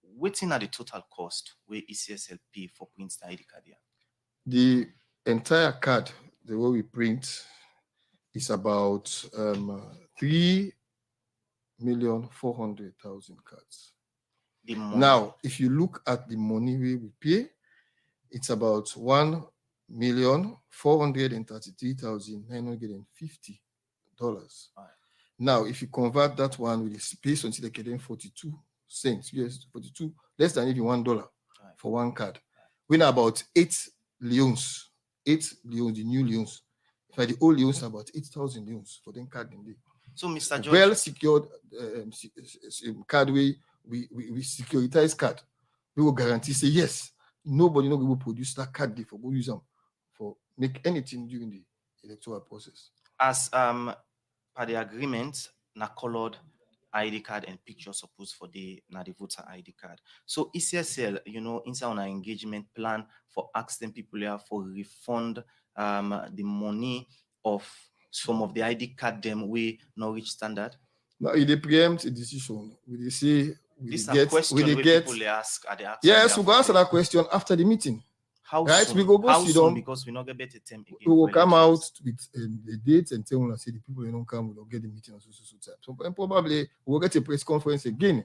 waiting at the total cost where ECSL pay for print the ID card here? The entire card, the way we print, is about 3,400,000 cards. Now, if you look at the money we pay, it's about $1,433,950. Now, if you convert that one with the space until they get 42 cents, yes, 42, less than even $1 for one card. We know about 8 leons, the new leons. In fact, the old leons are about 8,000 leons for them card in there. So, Mr. George, well secured card we securitize card. We will guarantee say yes, nobody will produce that card for go use them for make anything during the electoral process. As per the agreement, na colored ID card and picture supposed for the voter ID card. So ECSL, inside on our engagement plan for asking people here for refund the money of some of the ID card them we not reach standard. Now it preempt a decision. We say this is a question people ask. Yes, we go answer that question after the meeting. How right? soon? We go How sit soon? down. Because we not get better time again. We will come out with the dates and tell us say the people who don't come will get the meeting on so time. So probably we will get a press conference again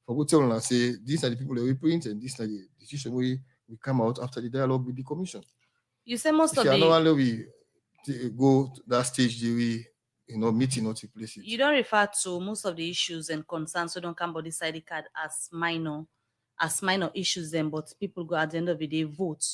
for go tell us say these are the people that we print and these are the decision we come out after the dialogue with the commission. You say most if of the normally we go to that stage we meeting not take place. You don't refer to most of the issues and concerns who don't come body side card as minor issues then, but people go at the end of the day vote.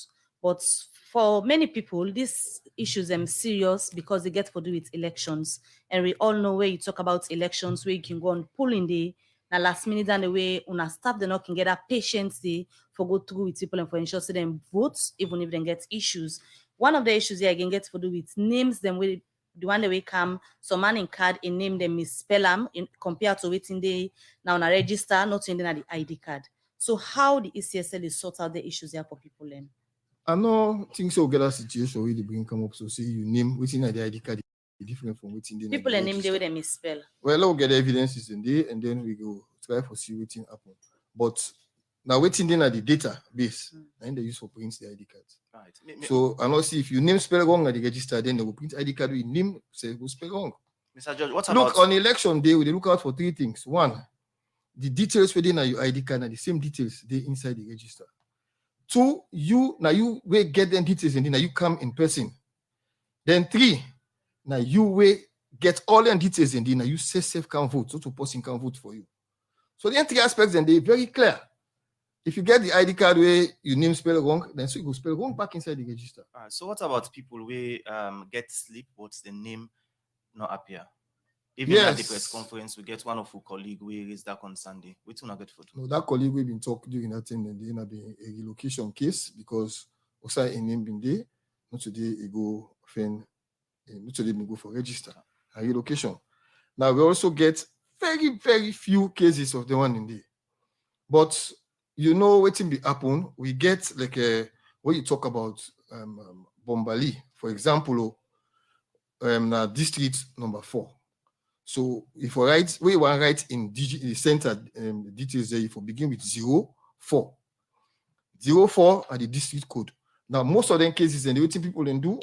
But for many people, these issues are serious because they get to do with elections. And we all know where you talk about elections, where you can go and pull in the last minute and the way una staff they not can get that patience they for go through with people and for ensure so them votes even if they get issues. One of the issues here again gets to do with names them with the one that we come some man in card in name them misspell them in compared to waiting they now on a register, not in the ID card. So how the ECSL is sort out the issues here for people then? I know things will get a situation where they bring come up. So say you name within the ID card different from within the people name the way they misspell. Well, we'll get the evidences in there and then we go try for see what happen. But now waiting then at the database and they use for print the ID cards. Right. So I know see if you name spell wrong at the register, then they will print ID card with name say go spell wrong. Mr. George, what about on election day? We look out for 3 things. 1, the details within your ID card are the same details they inside the register. 2, you will get them details and then you come in person. Then 3, now you will get all them details and then you say safe can vote, so to person can vote for you. So the 3 aspects and they very clear. If you get the ID card where your name spell wrong, then so you go spell wrong back inside the register. So what about people who get sleep but the name not appear? Even at the press conference, we get one of our colleagues who raised that on Sunday. We do not get photo. No, that colleague we've been talking during that time, and there been a relocation case because also a name been there. Not today he go offend, not today we go for register a relocation. Now we also get very, very few cases of the one in there. But waiting be happen, we get like when you talk about Bombali, for example, district number 4. So if we write in the center details there, if we begin with 04. 04 are the district code. Now most of them cases and the waiting people then do,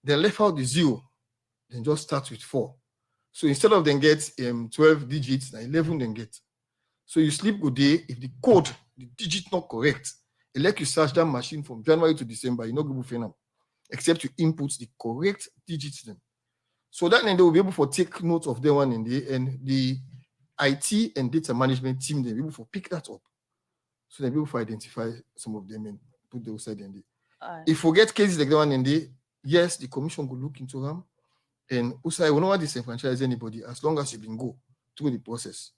they left out the 0, then just start with 4. So instead of them get 12 digits, now 11 then get. So you sleep good day if the code, the digit not correct, it let you search that machine from January to December, you not go for them, except you input the correct digits then. So that then they will be able to take note of the one in there, and the IT and data management team they will be able to pick that up. So they'll be able to identify some of them and put those side in there. If we get cases like the one in there, yes, the commission will look into them. And also, I will not want to disenfranchise anybody as long as you can go through the process.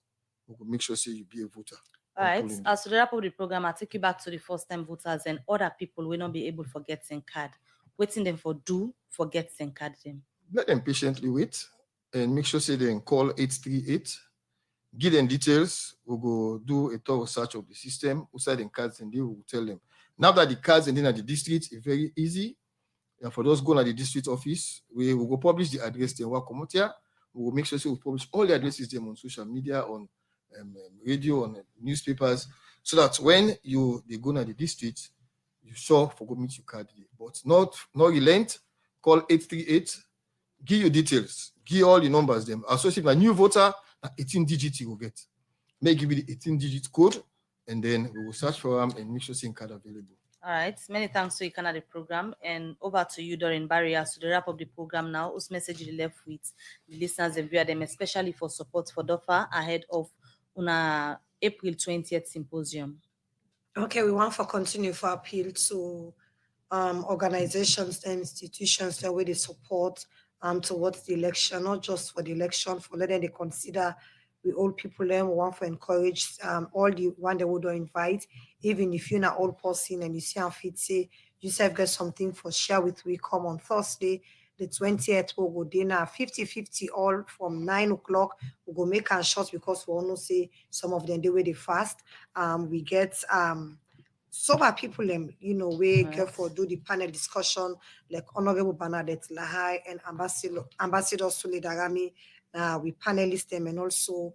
We will make sure say you be a voter. All right. As to the wrap up the program, I'll take you back to the first-time voters and other people will not be able to get SIM card. Waiting them for get SIM card them. Let them patiently wait and make sure say they call 838. Give them details. We'll go do a thorough search of the system, outside the cards, and they will tell them. Now that the cards and then at the district is very easy. And for those going to the district office, we will go publish the address. Then we'll come out here. We will make sure we publish all the addresses them on social media, on radio, on newspapers, so that when they go to the district, you sure for go meet your card. But not relent. Call 838. Give your details. Give all the numbers them. Associate a new voter. 18 digits you will get. May give you the 18-digit code, and then we will search for them and make sure SIM card available. All right. Many thanks to Ikana the program, and over to you, Doreen Barrier, to the wrap up the program now. Whose message you left with the listeners and viewer them, especially for support for DOFA ahead of una April 20th symposium. Okay, we want to continue for appeal to organizations and institutions that way they support towards the election, not just for the election, for letting they consider we all people them. We want to encourage all the one they would invite, even if you're not all person and you see how fit say you self get something for share with we come on Thursday, the 20th, we'll go dinner 50-50 all from 9 o'clock. We'll go make a shot because we all know say some of them the way they fast. We get sober people, we get for do the panel discussion like Honorable Bernadette Lahai and Ambassador Sule Darami. We panelists them, and also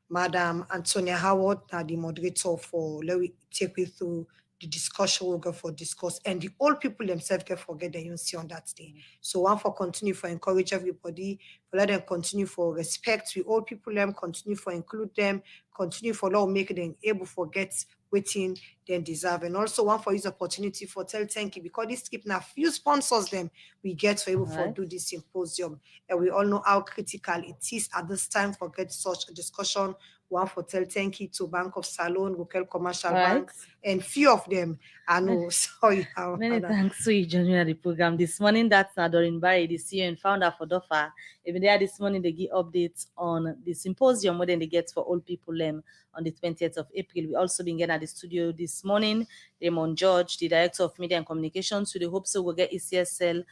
Madam Antonia Howard, the moderator for let me take you through the discussion we'll go for discuss, and the old people themselves can forget that you see on that day. So one for continue for encourage everybody, for let them continue for respect we old people them, continue for include them, continue for law make them able for get waiting then deserve, and also one for use opportunity for tell thank you because this skip now few sponsors them we get to able for do this symposium, and we all know how critical it is at this time for get such a discussion. One for tell thank you to Bank of Salone, local commercial bank, and few of them I know. Sorry, many thanks to you joining the program this morning. That's Doreen Barry, the CEO and founder for DOFA. Even there this morning they give updates on the symposium more than they get for all people on the 20th of April. We also been getting at the studio this morning Raymond George, the director of media and communications. So the hope so we'll get ECSL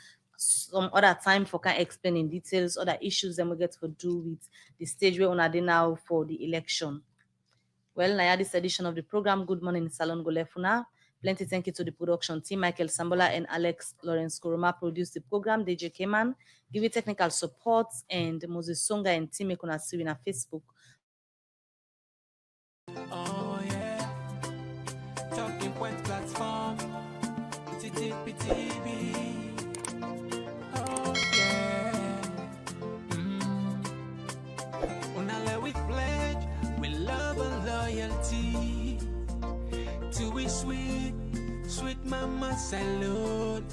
some other time for can explain in details other issues that we get to do with the stage we're on now for the election. Well, now this edition of the program, Good Morning Salone Golefuna. Plenty thank you to the production team. Michael Sambola and Alex Lawrence Kuruma produced the program. DJ Keman give you technical support, and Moses Songa and team make on see in Facebook. Oh yeah, Talking Point platform, TTP-TV. Oh yeah, Unale we pledge, we love and loyalty to we sweet, sweet mama Salone.